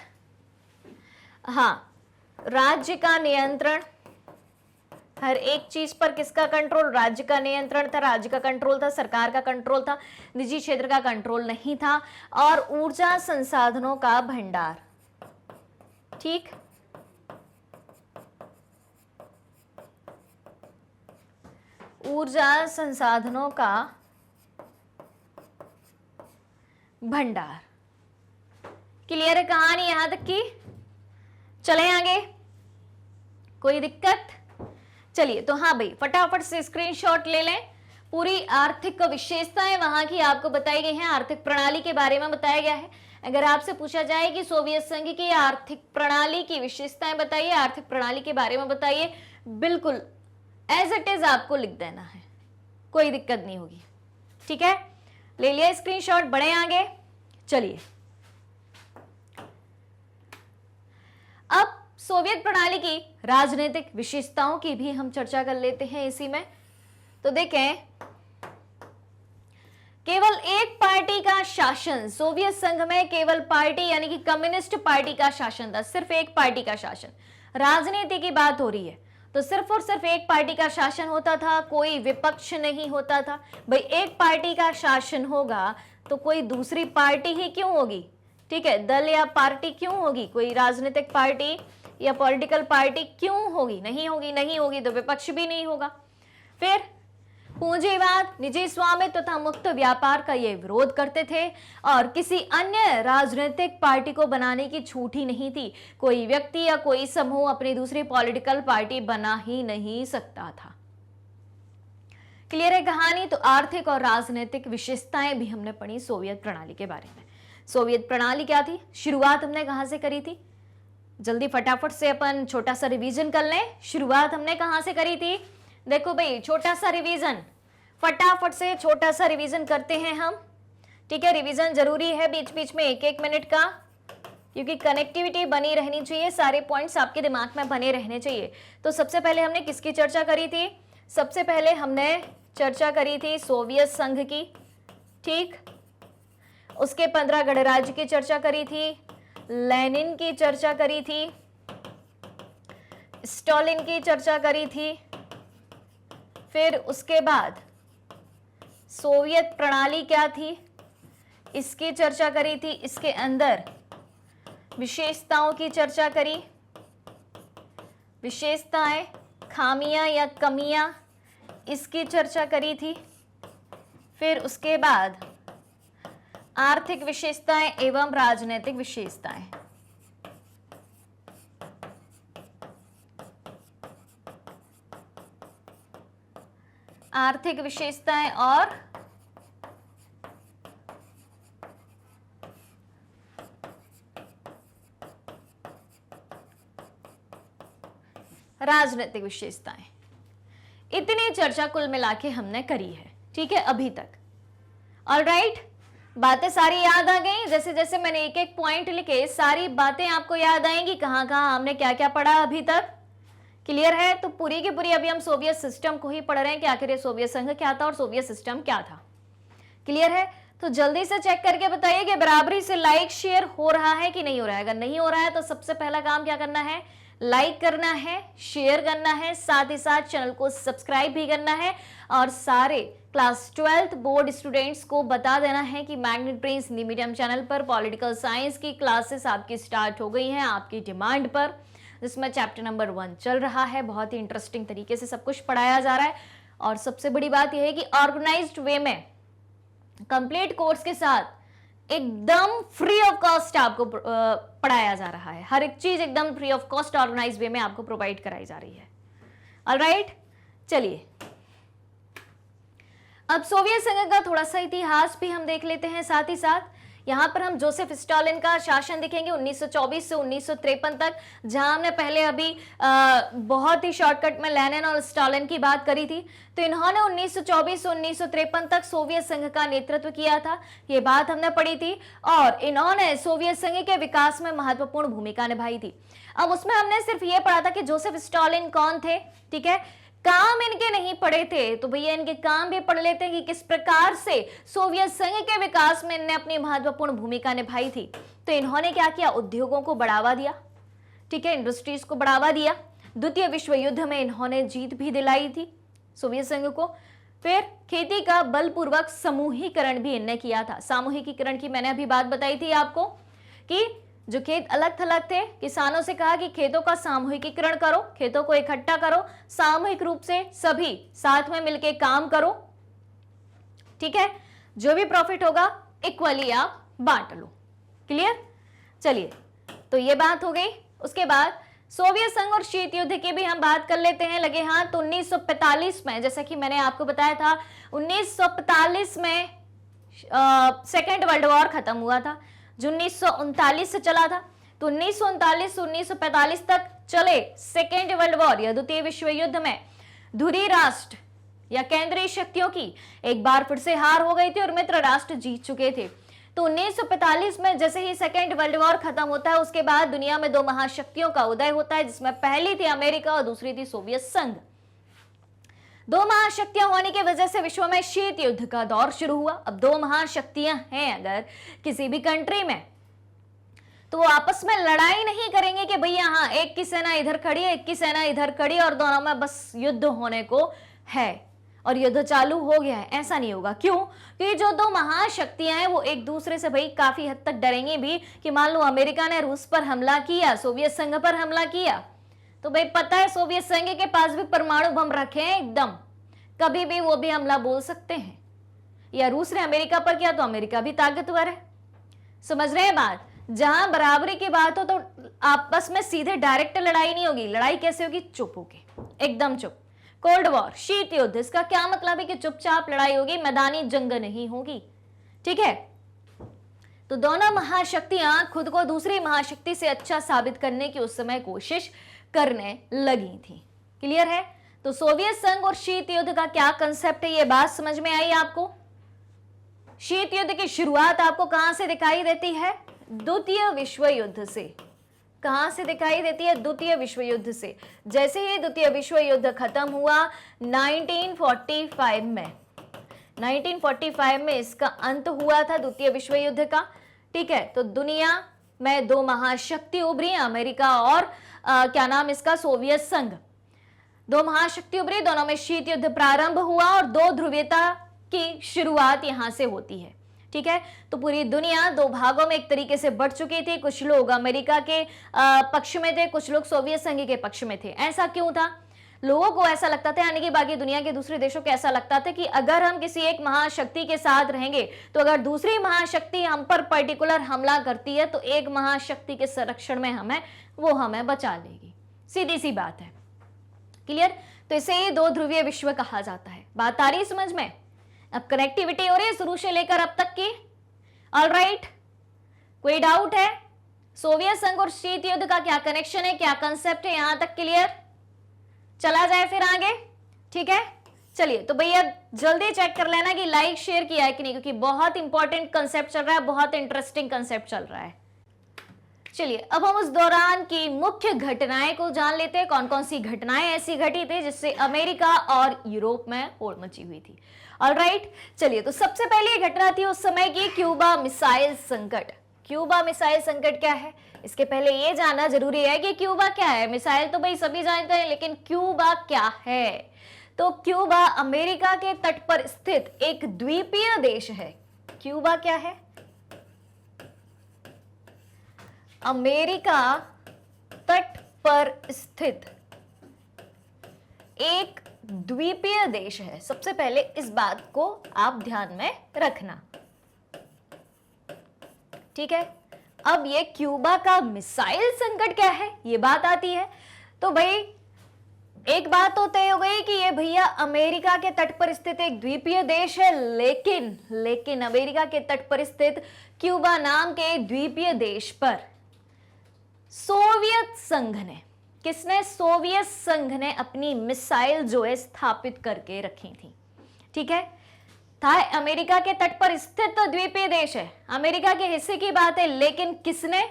हाँ, राज्य का नियंत्रण, हर एक चीज पर किसका कंट्रोल? राज्य का नियंत्रण था, राज्य का कंट्रोल था, सरकार का कंट्रोल था, निजी क्षेत्र का कंट्रोल नहीं था। और ऊर्जा संसाधनों का भंडार, ठीक, ऊर्जा संसाधनों का भंडार। क्लियर है कहानी यहां तक की? चले आगे, कोई दिक्कत? चलिए, तो हाँ भाई, फटाफट से स्क्रीनशॉट ले लें। पूरी आर्थिक विशेषताएं वहां की आपको बताई गई हैं, आर्थिक प्रणाली के बारे में बताया गया है। अगर आपसे पूछा जाए कि सोवियत संघ की आर्थिक प्रणाली की विशेषताएं बताइए, आर्थिक प्रणाली के बारे में बताइए, बिल्कुल एज इट इज आपको लिख देना है, कोई दिक्कत नहीं होगी। ठीक है, ले लिया स्क्रीनशॉट, बढ़े आगे। चलिए, अब सोवियत प्रणाली की राजनीतिक विशेषताओं की भी हम चर्चा कर लेते हैं इसी में। तो देखें, केवल एक पार्टी का शासन, सोवियत संघ में केवल पार्टी यानी कि कम्युनिस्ट पार्टी का शासन था, सिर्फ एक पार्टी का शासन। राजनीति की बात हो रही है तो सिर्फ और सिर्फ एक पार्टी का शासन होता था, कोई विपक्ष नहीं होता था। भाई एक पार्टी का शासन होगा तो कोई दूसरी पार्टी ही क्यों होगी? ठीक है, दल या पार्टी क्यों होगी? कोई राजनीतिक पार्टी या पॉलिटिकल पार्टी क्यों होगी? नहीं होगी, नहीं होगी तो विपक्ष भी नहीं होगा। फिर पूंजीवाद, निजी स्वामित्व तथा मुक्त व्यापार का ये विरोध करते थे और किसी अन्य राजनीतिक पार्टी को बनाने की छूट ही नहीं थी। कोई व्यक्ति या कोई समूह अपनी दूसरी पॉलिटिकल पार्टी बना ही नहीं सकता था। क्लियर है कहानी? तो आर्थिक और राजनीतिक विशेषताएं भी हमने पढ़ी सोवियत प्रणाली के बारे में। सोवियत प्रणाली क्या थी, शुरुआत हमने कहां से करी थी? जल्दी फटाफट से अपन छोटा सा रिवीजन कर लें। शुरुआत हमने कहां से करी थी? देखो भाई, छोटा सा रिवीजन, फटाफट से छोटा सा रिवीजन करते हैं हम। ठीक है, रिवीजन जरूरी है बीच बीच में 1-1 मिनट का, क्योंकि कनेक्टिविटी बनी रहनी चाहिए, सारे पॉइंट्स आपके दिमाग में बने रहने चाहिए। तो सबसे पहले हमने किसकी चर्चा करी थी? सबसे पहले हमने चर्चा करी थी सोवियत संघ की। ठीक, उसके 15 गणराज्य की चर्चा करी थी, लेनिन की चर्चा करी थी, स्टालिन की चर्चा करी थी। फिर उसके बाद सोवियत प्रणाली क्या थी, इसकी चर्चा करी थी। इसके अंदर विशेषताओं की चर्चा करी, विशेषताएं, खामियां या कमियां, इसकी चर्चा करी थी। फिर उसके बाद आर्थिक विशेषताएं एवं राजनीतिक विशेषताएं। आर्थिक विशेषताएं और राजनीतिक विशेषताएं, इतनी चर्चा कुल मिला के हमने करी है। ठीक है, अभी तक। ऑलराइट, बातें सारी याद आ गई? जैसे जैसे मैंने एक एक पॉइंट लिखे, सारी बातें आपको याद आएंगी, कहां कहां हमने क्या क्या पढ़ा अभी तक। क्लियर है? तो पूरी की पूरी अभी हम सोवियत सिस्टम को ही पढ़ रहे हैं कि आखिर ये सोवियत संघ क्या था और सोवियत सिस्टम क्या था। क्लियर है? तो जल्दी से चेक करके बताइए कि बराबरी से लाइक शेयर हो रहा है कि नहीं हो रहा है। अगर नहीं हो रहा है तो सबसे पहला काम क्या करना है, लाइक करना है, शेयर करना है, साथ ही साथ चैनल को सब्सक्राइब भी करना है और सारे क्लास 12th बोर्ड स्टूडेंट्स को बता देना है कि magnet brains Hindi medium channel पर पॉलिटिकल साइंस की क्लासेस आपकी स्टार्ट हो गई हैं आपकी डिमांड पर, जिसमें चैप्टर नंबर 1 चल रहा है। बहुत ही इंटरेस्टिंग तरीके से सब कुछ पढ़ाया जा रहा है और सबसे बड़ी बात यह है कि ऑर्गेनाइज्ड वे में कंप्लीट कोर्स के साथ एकदम फ्री ऑफ कॉस्ट आपको पढ़ाया जा रहा है। हर एक चीज एकदम फ्री ऑफ कॉस्ट ऑर्गेनाइज्ड वे में आपको प्रोवाइड कराई जा रही है। ऑलराइट, चलिए अब सोवियत संघ का थोड़ा सा इतिहास भी हम देख लेते हैं। साथ ही साथ यहां पर हम जोसेफ स्टालिन का शासन देखेंगे 1924 से 1953 तक, जहां हमने पहले अभी बहुत ही शॉर्टकट में लेनिन और स्टालिन की बात करी थी। तो इन्होंने 1924 से 1953 तक सोवियत संघ का नेतृत्व किया था, ये बात हमने पढ़ी थी, और इन्होंने सोवियत संघ के विकास में महत्वपूर्ण भूमिका निभाई थी। अब उसमें हमने सिर्फ ये पढ़ा था कि जोसेफ स्टालिन कौन थे, ठीक है, काम इनके नहीं पढ़े थे, तो भैया इनके काम भी पढ़ लेते हैं कि किस प्रकार से सोवियत संघ के विकास में इन्होंने अपनी महत्वपूर्ण भूमिका निभाई थी। तो इन्होंने क्या किया, उद्योगों को बढ़ावा दिया, ठीक है, इंडस्ट्रीज को बढ़ावा दिया। द्वितीय विश्व युद्ध में इन्होंने जीत भी दिलाई थी सोवियत संघ को। फिर खेती का बलपूर्वक समूहीकरण भी इन्होंने किया था। सामूहिकीकरण की मैंने अभी बात बताई थी आपको कि जो खेत अलग थलग थे, किसानों से कहा कि खेतों का सामूहिकीकरण करो, खेतों को इकट्ठा करो, सामूहिक रूप से सभी साथ में मिलकर काम करो, ठीक है, जो भी प्रॉफिट होगा इक्वली आप बांट लो। क्लियर, चलिए तो ये बात हो गई। उसके बाद सोवियत संघ और शीत युद्ध की भी हम बात कर लेते हैं लगे हाथ। तो 1945 में, जैसा कि मैंने आपको बताया था, 1945 में सेकेंड वर्ल्ड वॉर खत्म हुआ था, जो 1939 से चला था। तो 1939 से 1945 तक चले सेकेंड वर्ल्ड वॉर या द्वितीय विश्व युद्ध में धुरी राष्ट्र या केंद्रीय शक्तियों की एक बार फिर से हार हो गई थी और मित्र राष्ट्र जीत चुके थे। तो 1945 में जैसे ही सेकेंड वर्ल्ड वॉर खत्म होता है, उसके बाद दुनिया में दो महाशक्तियों का उदय होता है, जिसमें पहली थी अमेरिका और दूसरी थी सोवियत संघ। दो महाशक्तियां होने की वजह से विश्व में शीत युद्ध का दौर शुरू हुआ। अब दो महाशक्तियां हैं अगर किसी भी कंट्री में, तो वो आपस में लड़ाई नहीं करेंगे कि भैया हाँ एक की सेना इधर खड़ी है, एक की सेना इधर खड़ी और दोनों में बस युद्ध होने को है और युद्ध चालू हो गया है। ऐसा नहीं होगा। क्यों? क्योंकि जो दो महाशक्तियां हैं वो एक दूसरे से भाई काफी हद तक डरेंगे भी कि मान लो अमेरिका ने रूस पर हमला किया, सोवियत संघ पर हमला किया, तो भाई पता है सोवियत संघ के पास भी परमाणु बम रखे हैं एकदम, कभी भी वो भी हमला बोल सकते हैं। या रूस ने अमेरिका पर किया तो अमेरिका भी ताकतवर है। समझ रहे हैं बात? जहां बराबरी की बात हो तो आपस में सीधे डायरेक्ट लड़ाई नहीं होगी। लड़ाई कैसे होगी? चुप होके, एकदम चुप। कोल्ड वॉर, शीत युद्ध, इसका क्या मतलब है कि चुपचाप लड़ाई होगी, मैदानी जंग नहीं होगी, ठीक है। तो दोनों महाशक्तियां खुद को दूसरी महाशक्ति से अच्छा साबित करने की उस समय कोशिश करने लगी थी। क्लियर है? तो सोवियत संघ और शीत युद्ध का क्या कंसेप्ट है, ये बात समझ में आई आपको? शीत युद्ध की शुरुआत आपको कहां से दिखाई देती है? द्वितीय विश्व युद्ध से। कहां से दिखाई देती है? द्वितीय विश्व युद्ध से। जैसे ही द्वितीय विश्व युद्ध खत्म हुआ 1945 में, 1945 में इसका अंत हुआ था द्वितीय विश्व युद्ध का, ठीक है। तो दुनिया में दो महाशक्ति उभरी, अमेरिका और क्या नाम इसका, सोवियत संघ। दो महाशक्ति उभरी, दोनों में शीत युद्ध प्रारंभ हुआ और दो ध्रुवीयता की शुरुआत यहां से होती है, ठीक है। तो पूरी दुनिया दो भागों में एक तरीके से बढ़ चुकी थी। कुछ लोग अमेरिका के पक्ष में थे, कुछ लोग सोवियत संघ के पक्ष में थे। ऐसा क्यों था? लोगों को ऐसा लगता था, यानी कि बाकी दुनिया के दूसरे देशों को ऐसा लगता था कि अगर हम किसी एक महाशक्ति के साथ रहेंगे तो अगर दूसरी महाशक्ति हम पर पर्टिकुलर हमला करती है तो एक महाशक्ति के संरक्षण में हमें बचा लेगी। सीधी सी बात है। क्लियर? तो इसे ही दो ध्रुवीय विश्व कहा जाता है। बात आ रही समझ में? अब कनेक्टिविटी हो रही है शुरू से लेकर अब तक की। ऑलराइट, कोई डाउट है? सोवियत संघ और शीत युद्ध का क्या कनेक्शन है, क्या कंसेप्ट है, यहां तक क्लियर? चला जाए फिर आगे, ठीक है। चलिए तो भैया जल्दी चेक कर लेना कि लाइक शेयर किया है कि नहीं, क्योंकि बहुत इंपॉर्टेंट कंसेप्ट चल रहा है, बहुत इंटरेस्टिंग कंसेप्ट चल रहा है। चलिए अब हम उस दौरान की मुख्य घटनाएं को जान लेते हैं। कौन कौन सी घटनाएं ऐसी घटी थी जिससे अमेरिका और यूरोप में होड़ मची हुई थी। ऑलराइट, चलिए तो सबसे पहले ये घटना थी उस समय की क्यूबा मिसाइल संकट। क्यूबा मिसाइल संकट क्या है, इसके पहले ये जानना जरूरी है कि क्यूबा क्या है। मिसाइल तो भाई सभी जानते हैं, लेकिन क्यूबा क्या है? तो क्यूबा अमेरिका के तट पर स्थित एक द्वीपीय देश है। क्यूबा क्या है? अमेरिका तट पर स्थित एक द्वीपीय देश है। सबसे पहले इस बात को आप ध्यान में रखना, ठीक है। अब ये क्यूबा का मिसाइल संकट क्या है, ये बात आती है। तो भाई एक बात तो तय हो गई कि ये भैया अमेरिका के तट पर स्थित एक द्वीपीय देश है, लेकिन अमेरिका के तट पर स्थित क्यूबा नाम के द्वीपीय देश पर सोवियत संघ ने, किसने? सोवियत संघ ने अपनी मिसाइल जो है स्थापित करके रखी थी, ठीक है। था अमेरिका के तट पर स्थित द्वीपीय देश है, अमेरिका के हिस्से की बात है, लेकिन किसने?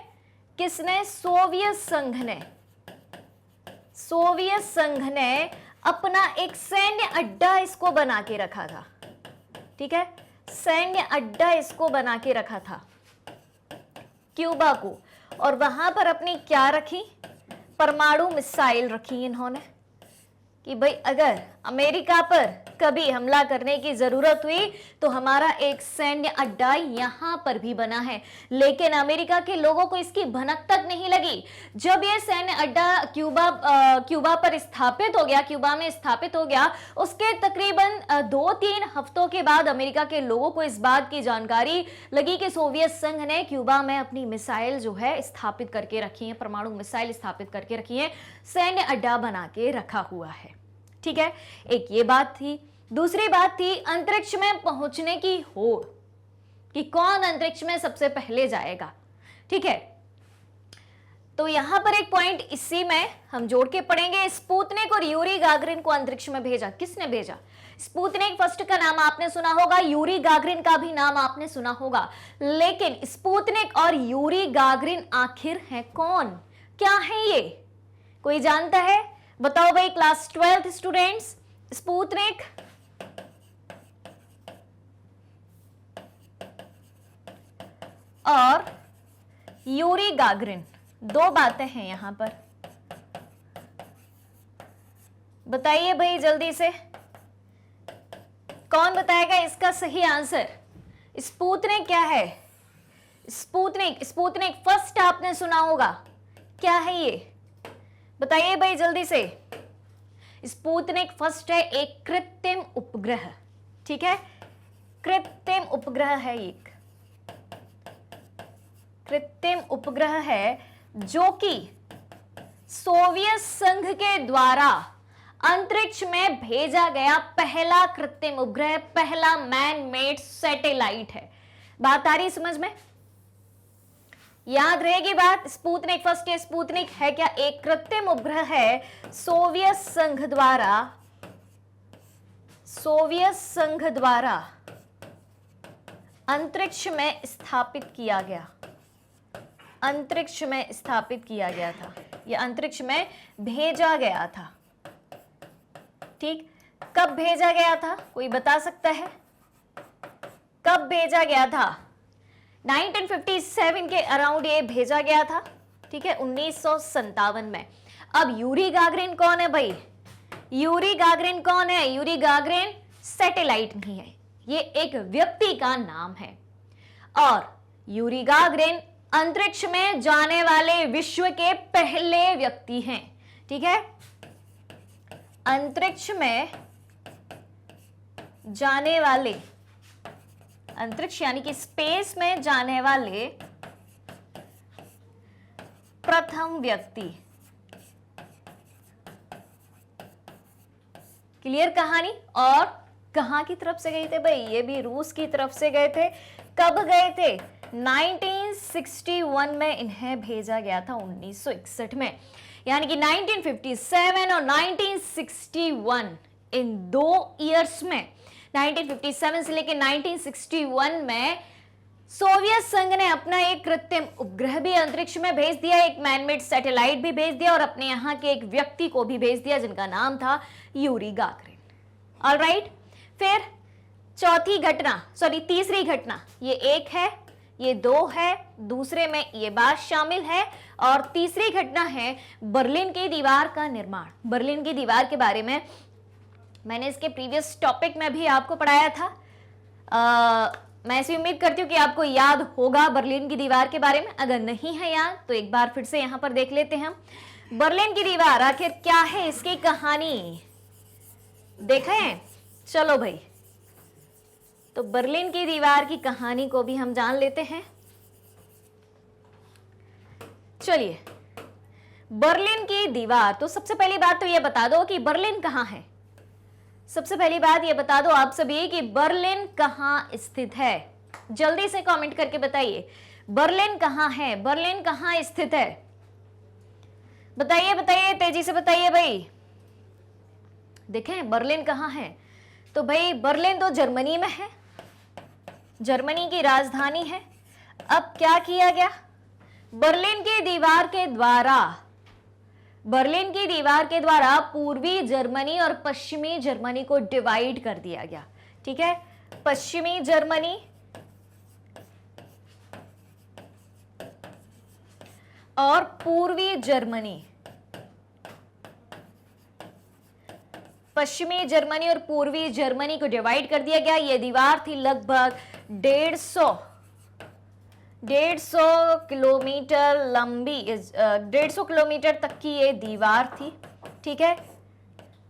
सोवियत संघ ने अपना एक सैन्य अड्डा इसको बना के रखा था, ठीक है। सैन्य अड्डा इसको बना के रखा था क्यूबा को, और वहां पर अपनी क्या रखी? परमाणु मिसाइल रखी इन्होंने कि भाई अगर अमेरिका पर कभी हमला करने की जरूरत हुई तो हमारा एक सैन्य अड्डा यहां पर भी बना है। लेकिन अमेरिका के लोगों को इसकी भनक तक नहीं लगी। जब यह सैन्य अड्डा क्यूबा पर स्थापित हो गया, क्यूबा में स्थापित हो गया, उसके तकरीबन 2-3 हफ्तों के बाद अमेरिका के लोगों को इस बात की जानकारी लगी कि सोवियत संघ ने क्यूबा में अपनी मिसाइल जो है स्थापित करके रखी है, परमाणु मिसाइल स्थापित करके रखी है, सैन्य अड्डा बना के रखा हुआ है, ठीक है। एक ये बात थी। दूसरी बात थी अंतरिक्ष में पहुंचने की होड़, कि कौन अंतरिक्ष में सबसे पहले जाएगा, ठीक है। तो यहां पर एक पॉइंट इसी में हम जोड़ के पढ़ेंगे। स्पुतनिक और यूरी गागरिन को अंतरिक्ष में भेजा, किसने भेजा? स्पुतनिक फर्स्ट का नाम आपने सुना होगा, यूरी गागरिन का भी नाम आपने सुना होगा, लेकिन स्पुतनिक और यूरी गागरिन आखिर है कौन, क्या है ये, कोई जानता है? बताओ भाई क्लास 12th स्टूडेंट्स। स्पुतनिक और यूरी गागरिन, दो बातें हैं यहां पर, बताइए भाई जल्दी से, कौन बताएगा इसका सही आंसर? स्पुतनिक क्या है? स्पुतनिक फर्स्ट आपने सुना होगा, क्या है ये बताइए भाई जल्दी से। स्पुतनिक फर्स्ट है एक कृत्रिम उपग्रह, ठीक है, कृत्रिम उपग्रह है, एक कृत्रिम उपग्रह है जो कि सोवियत संघ के द्वारा अंतरिक्ष में भेजा गया पहला कृत्रिम उपग्रह, पहला मैन मेड सैटेलाइट है। बात आ रही समझ में? याद रहेगी बात। स्पुतनिक फर्स्ट है, स्पुतनिक है क्या? एक कृत्रिम उपग्रह है सोवियत संघ द्वारा अंतरिक्ष में स्थापित किया गया, अंतरिक्ष में स्थापित किया गया था, यह अंतरिक्ष में भेजा गया था, ठीक। कब भेजा गया था, कोई बता सकता है कब भेजा गया था? 1957 के अराउंड ये भेजा गया था, ठीक है, 1957 में। अब यूरी गागरिन कौन है भाई? यूरी गागरिन कौन है? यूरी गागरिन सैटेलाइट नहीं है, ये एक व्यक्ति का नाम है, और यूरी गागरिन अंतरिक्ष में जाने वाले विश्व के पहले व्यक्ति हैं, ठीक है। अंतरिक्ष में जाने वाले, अंतरिक्ष यानी कि स्पेस में जाने वाले प्रथम व्यक्ति। क्लियर कहानी? और कहां की तरफ से गए थे भाई? ये भी रूस की तरफ से गए थे। कब गए थे? 1961 में इन्हें भेजा गया था, 1961 में, यानी कि 1957 और 1961 इन 2 ईयर्स में, 1957 से लेकर 1961 में सोवियत संघ ने अपना एक कृत्रिम उपग्रह भी अंतरिक्ष में भेज दिया, एक मैनमेड सैटेलाइट भी भेज दिया और अपने यहाँ के एक व्यक्ति को भी भेज दिया जिनका नाम था यूरी गागरिन। ऑलराइट, फिर तीसरी घटना, ये एक है, ये दो है, दूसरे में ये बात शामिल है, और तीसरी घटना है बर्लिन की दीवार का निर्माण। बर्लिन की दीवार के बारे में मैंने इसके प्रीवियस टॉपिक में भी आपको पढ़ाया था। मैं ऐसी उम्मीद करती हूँ कि आपको याद होगा बर्लिन की दीवार के बारे में। अगर नहीं है याद तो एक बार फिर से यहां पर देख लेते हैं हम। बर्लिन की दीवार आखिर क्या है, इसकी कहानी देखें। चलो भाई, तो बर्लिन की दीवार की कहानी को भी हम जान लेते हैं। चलिए, बर्लिन की दीवार, तो सबसे पहली बात तो यह बता दो कि बर्लिन कहां है। सबसे पहली बात यह बता दो आप सभी कि बर्लिन कहां स्थित है। जल्दी से कमेंट करके बताइए बर्लिन कहां है, बर्लिन कहां स्थित है। बताइए बताइए, तेजी से बताइए भाई। देखें बर्लिन कहां है, तो भाई बर्लिन तो जर्मनी में है, जर्मनी की राजधानी है। अब क्या किया गया, बर्लिन की दीवार के द्वारा पूर्वी जर्मनी और पश्चिमी जर्मनी को डिवाइड कर दिया गया। ठीक है, पश्चिमी जर्मनी और पूर्वी जर्मनी, पश्चिमी जर्मनी और पूर्वी जर्मनी को डिवाइड कर दिया गया। यह दीवार थी लगभग 150 किलोमीटर लंबी, 150 किलोमीटर तक की ये दीवार थी। ठीक है,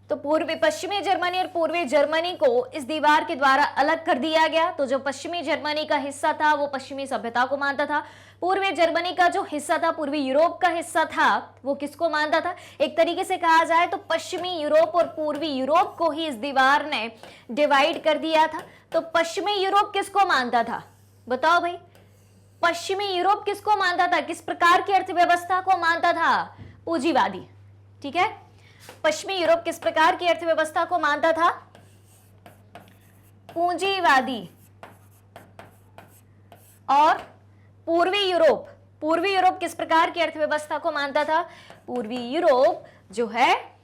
तो पश्चिमी जर्मनी और पूर्वी जर्मनी को इस दीवार के द्वारा अलग कर दिया गया। तो जो पश्चिमी जर्मनी का हिस्सा था वो पश्चिमी सभ्यता को मानता था, पूर्वी जर्मनी का जो हिस्सा था, पूर्वी यूरोप का हिस्सा था, वो किसको मानता था। एक तरीके से कहा जाए तो पश्चिमी यूरोप और पूर्वी यूरोप को ही इस दीवार ने डिवाइड कर दिया था। तो पश्चिमी यूरोप किसको मानता था, बताओ भाई। पश्चिमी यूरोप किसको मानता था, किस प्रकार की अर्थव्यवस्था को मानता था, पूंजीवादी। ठीक है, पश्चिमी यूरोप किस प्रकार की अर्थव्यवस्था को मानता था, पूंजीवादी। और पूर्वी यूरोप किस प्रकार की अर्थव्यवस्था को मानता था, पूर्वी यूरोप जो है,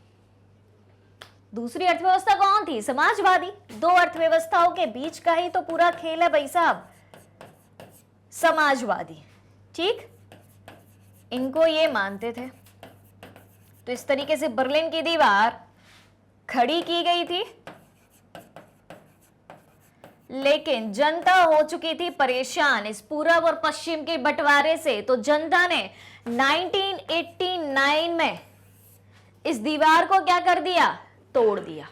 दूसरी अर्थव्यवस्था कौन थी, समाजवादी। दो अर्थव्यवस्थाओं के बीच का ही तो पूरा खेल है भाई साहब, समाजवादी। ठीक, इनको ये मानते थे। तो इस तरीके से बर्लिन की दीवार खड़ी की गई थी, लेकिन जनता हो चुकी थी परेशान इस पूरब और पश्चिम के बंटवारे से। तो जनता ने 1989 में इस दीवार को क्या कर दिया, तोड़ दिया,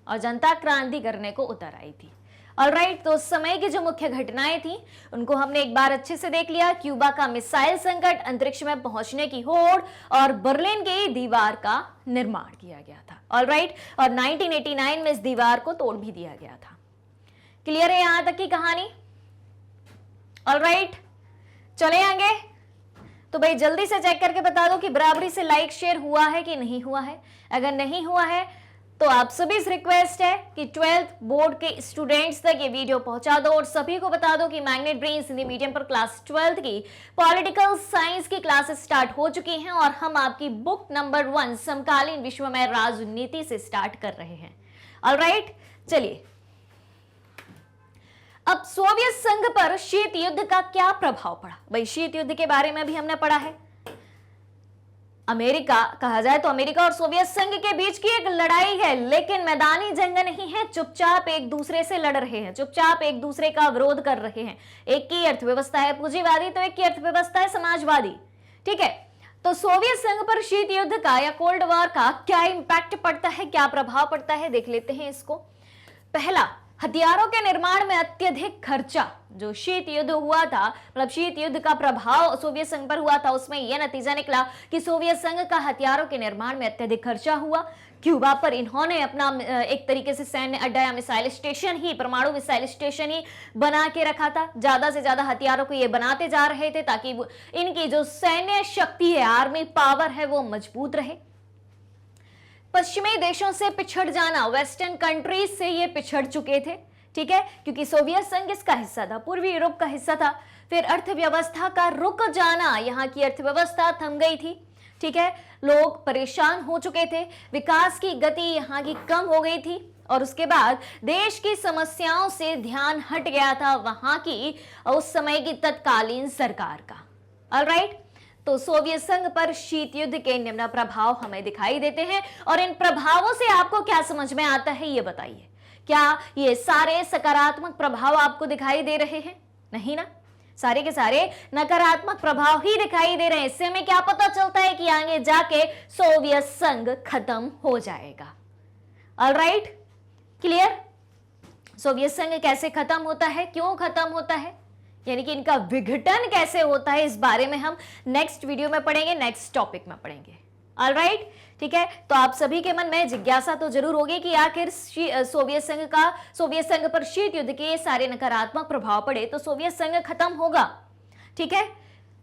और जनता क्रांति करने को उतर आई थी। ऑलराइट, तो उस समय की जो मुख्य घटनाएं थी उनको हमने एक बार अच्छे से देख लिया। क्यूबा का मिसाइल संकट, अंतरिक्ष में पहुंचने की होड़, और बर्लिन की दीवार का निर्माण किया गया था। ऑलराइट, और 1989 में इस दीवार को तोड़ भी दिया गया था। क्लियर है यहां तक की कहानी। ऑलराइट, चले आगे। तो भाई जल्दी से चेक करके बता दो कि बराबरी से लाइक शेयर हुआ है कि नहीं हुआ है। अगर नहीं हुआ है तो आप सभी से रिक्वेस्ट है कि 12th बोर्ड के स्टूडेंट्स तक ये वीडियो पहुंचा दो, और सभी को बता दो कि मैग्नेट ब्रेन्स हिंदी मीडियम पर क्लास 12th की पॉलिटिकल साइंस की क्लासेस स्टार्ट हो चुकी हैं, और हम आपकी बुक नंबर 1 समकालीन विश्व में राजनीति से स्टार्ट कर रहे हैं। ऑलराइट, चलिए। अब सोवियत संघ पर शीत युद्ध का क्या प्रभाव पड़ा, भाई शीत युद्ध के बारे में भी हमने पढ़ा है। अमेरिका, कहा जाए तो अमेरिका और सोवियत संघ के बीच की एक लड़ाई है, लेकिन मैदानी जंग नहीं है, चुपचाप एक दूसरे से लड़ रहे हैं, चुपचाप एक दूसरे का विरोध कर रहे हैं। एक की अर्थव्यवस्था है पूंजीवादी, तो एक की अर्थव्यवस्था है समाजवादी। ठीक है, तो सोवियत संघ पर शीत युद्ध का या कोल्ड वॉर का क्या इंपैक्ट पड़ता है, क्या प्रभाव पड़ता है, देख लेते हैं इसको। पहला, हथियारों के निर्माण में अत्यधिक खर्चा। जो शीत युद्ध हुआ था, मतलब शीत युद्ध का प्रभाव सोवियत संघ पर हुआ था, उसमें यह नतीजा निकला कि सोवियत संघ का हथियारों के निर्माण में अत्यधिक खर्चा हुआ। क्यूबा पर इन्होंने अपना एक तरीके से सैन्य अड्डा या मिसाइल स्टेशन ही, परमाणु मिसाइल स्टेशन ही बना के रखा था। ज्यादा से ज्यादा हथियारों को ये बनाते जा रहे थे ताकि इनकी जो सैन्य शक्ति है, आर्मी पावर है, वो मजबूत रहे। पश्चिमी देशों से पिछड़ जाना, वेस्टर्न कंट्रीज से ये पिछड़ चुके थे, ठीक है, क्योंकि सोवियत संघ इसका हिस्सा था, पूर्वी यूरोप का हिस्सा था। फिर अर्थव्यवस्था का रुक जाना, यहाँ की अर्थव्यवस्था थम गई थी। ठीक है, लोग परेशान हो चुके थे, विकास की गति यहाँ की कम हो गई थी, और उसके बाद देश की समस्याओं से ध्यान हट गया था वहां की उस समय की तत्कालीन सरकार का। ऑलराइट, तो सोवियत संघ पर शीत युद्ध के निम्न प्रभाव हमें दिखाई देते हैं, और इन प्रभावों से आपको क्या समझ में आता है ये बताइए। क्या ये सारे सकारात्मक प्रभाव आपको दिखाई दे रहे हैं? नहीं ना, सारे के सारे नकारात्मक प्रभाव ही दिखाई दे रहे हैं। इससे हमें क्या पता चलता है कि आगे जाके सोवियत संघ खत्म हो जाएगा। Alright, clear? सोवियत संघ कैसे खत्म होता है, क्यों खत्म होता है, यानी कि इनका विघटन कैसे होता है, इस बारे में हम नेक्स्ट वीडियो में पढ़ेंगे, नेक्स्ट टॉपिक में पढ़ेंगे। ऑलराइट, ठीक है, तो आप सभी के मन में जिज्ञासा तो जरूर होगी कि आखिर सोवियत संघ पर शीत युद्ध के सारे नकारात्मक प्रभाव पड़े तो सोवियत संघ खत्म होगा। ठीक है,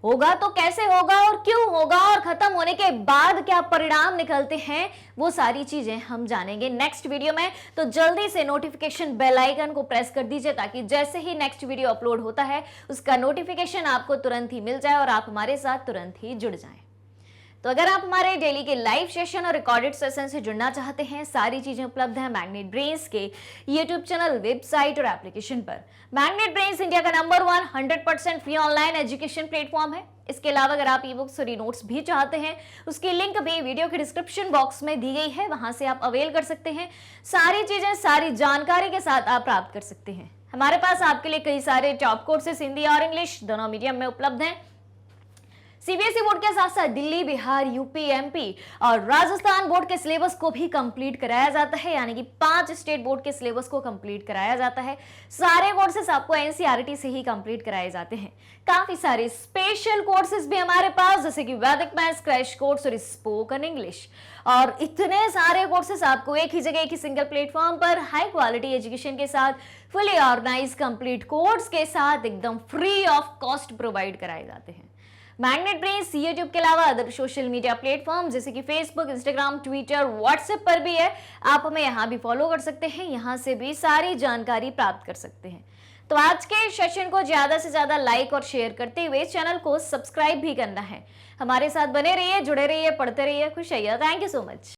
होगा तो कैसे होगा और क्यों होगा, और खत्म होने के बाद क्या परिणाम निकलते हैं, वो सारी चीजें हम जानेंगे नेक्स्ट वीडियो में। तो जल्दी से नोटिफिकेशन बेल आइकन को प्रेस कर दीजिए, ताकि जैसे ही नेक्स्ट वीडियो अपलोड होता है उसका नोटिफिकेशन आपको तुरंत ही मिल जाए और आप हमारे साथ तुरंत ही जुड़ जाएं। तो अगर आप हमारे डेली के लाइव सेशन और रिकॉर्डेड सेशन से जुड़ना चाहते हैं, सारी चीजें उपलब्ध हैं मैग्नेट ब्रेन्स के यूट्यूब चैनल, वेबसाइट और एप्लीकेशन पर। मैग्नेट ब्रेन्स इंडिया का number 1 100% free online education platform है। इसके अलावा अगर आप ई बुक्स और नोट्स भी चाहते हैं, उसकी लिंक भी वीडियो के डिस्क्रिप्शन बॉक्स में दी गई है, वहां से आप अवेल कर सकते हैं। सारी चीजें, सारी जानकारी के साथ आप प्राप्त कर सकते हैं। हमारे पास आपके लिए कई सारे टॉप कोर्सेस हिंदी और इंग्लिश दोनों मीडियम में उपलब्ध हैं। सीबीएसई बोर्ड के साथ साथ दिल्ली, बिहार, यूपी, एमपी और राजस्थान बोर्ड के सिलेबस को भी कंप्लीट कराया जाता है, यानी कि 5 स्टेट बोर्ड के सिलेबस को कंप्लीट कराया जाता है। सारे कोर्सेस आपको एनसीईआरटी से ही कंप्लीट कराए जाते हैं। काफी सारे स्पेशल कोर्सेज भी हमारे पास, जैसे कि वैदिक मैथ्स क्रैश कोर्स और स्पोकन इंग्लिश, और इतने सारे कोर्सेज आपको एक ही जगह, एक ही सिंगल प्लेटफॉर्म पर हाई क्वालिटी एजुकेशन के साथ, फुली ऑर्गेनाइज कंप्लीट कोर्स के साथ एकदम फ्री ऑफ कॉस्ट प्रोवाइड कराए जाते हैं। मैग्नेट ब्रेन्स यूट्यूब के अलावा अदर सोशल मीडिया प्लेटफॉर्म जैसे कि फेसबुक, इंस्टाग्राम, ट्विटर, व्हाट्सएप पर भी है। आप हमें यहाँ भी फॉलो कर सकते हैं, यहाँ से भी सारी जानकारी प्राप्त कर सकते हैं। तो आज के सेशन को ज्यादा से ज्यादा लाइक और शेयर करते हुए चैनल को सब्सक्राइब भी करना है। हमारे साथ बने रहिए, जुड़े रहिए, पढ़ते रहिए, खुश रहिए। Thank you so much.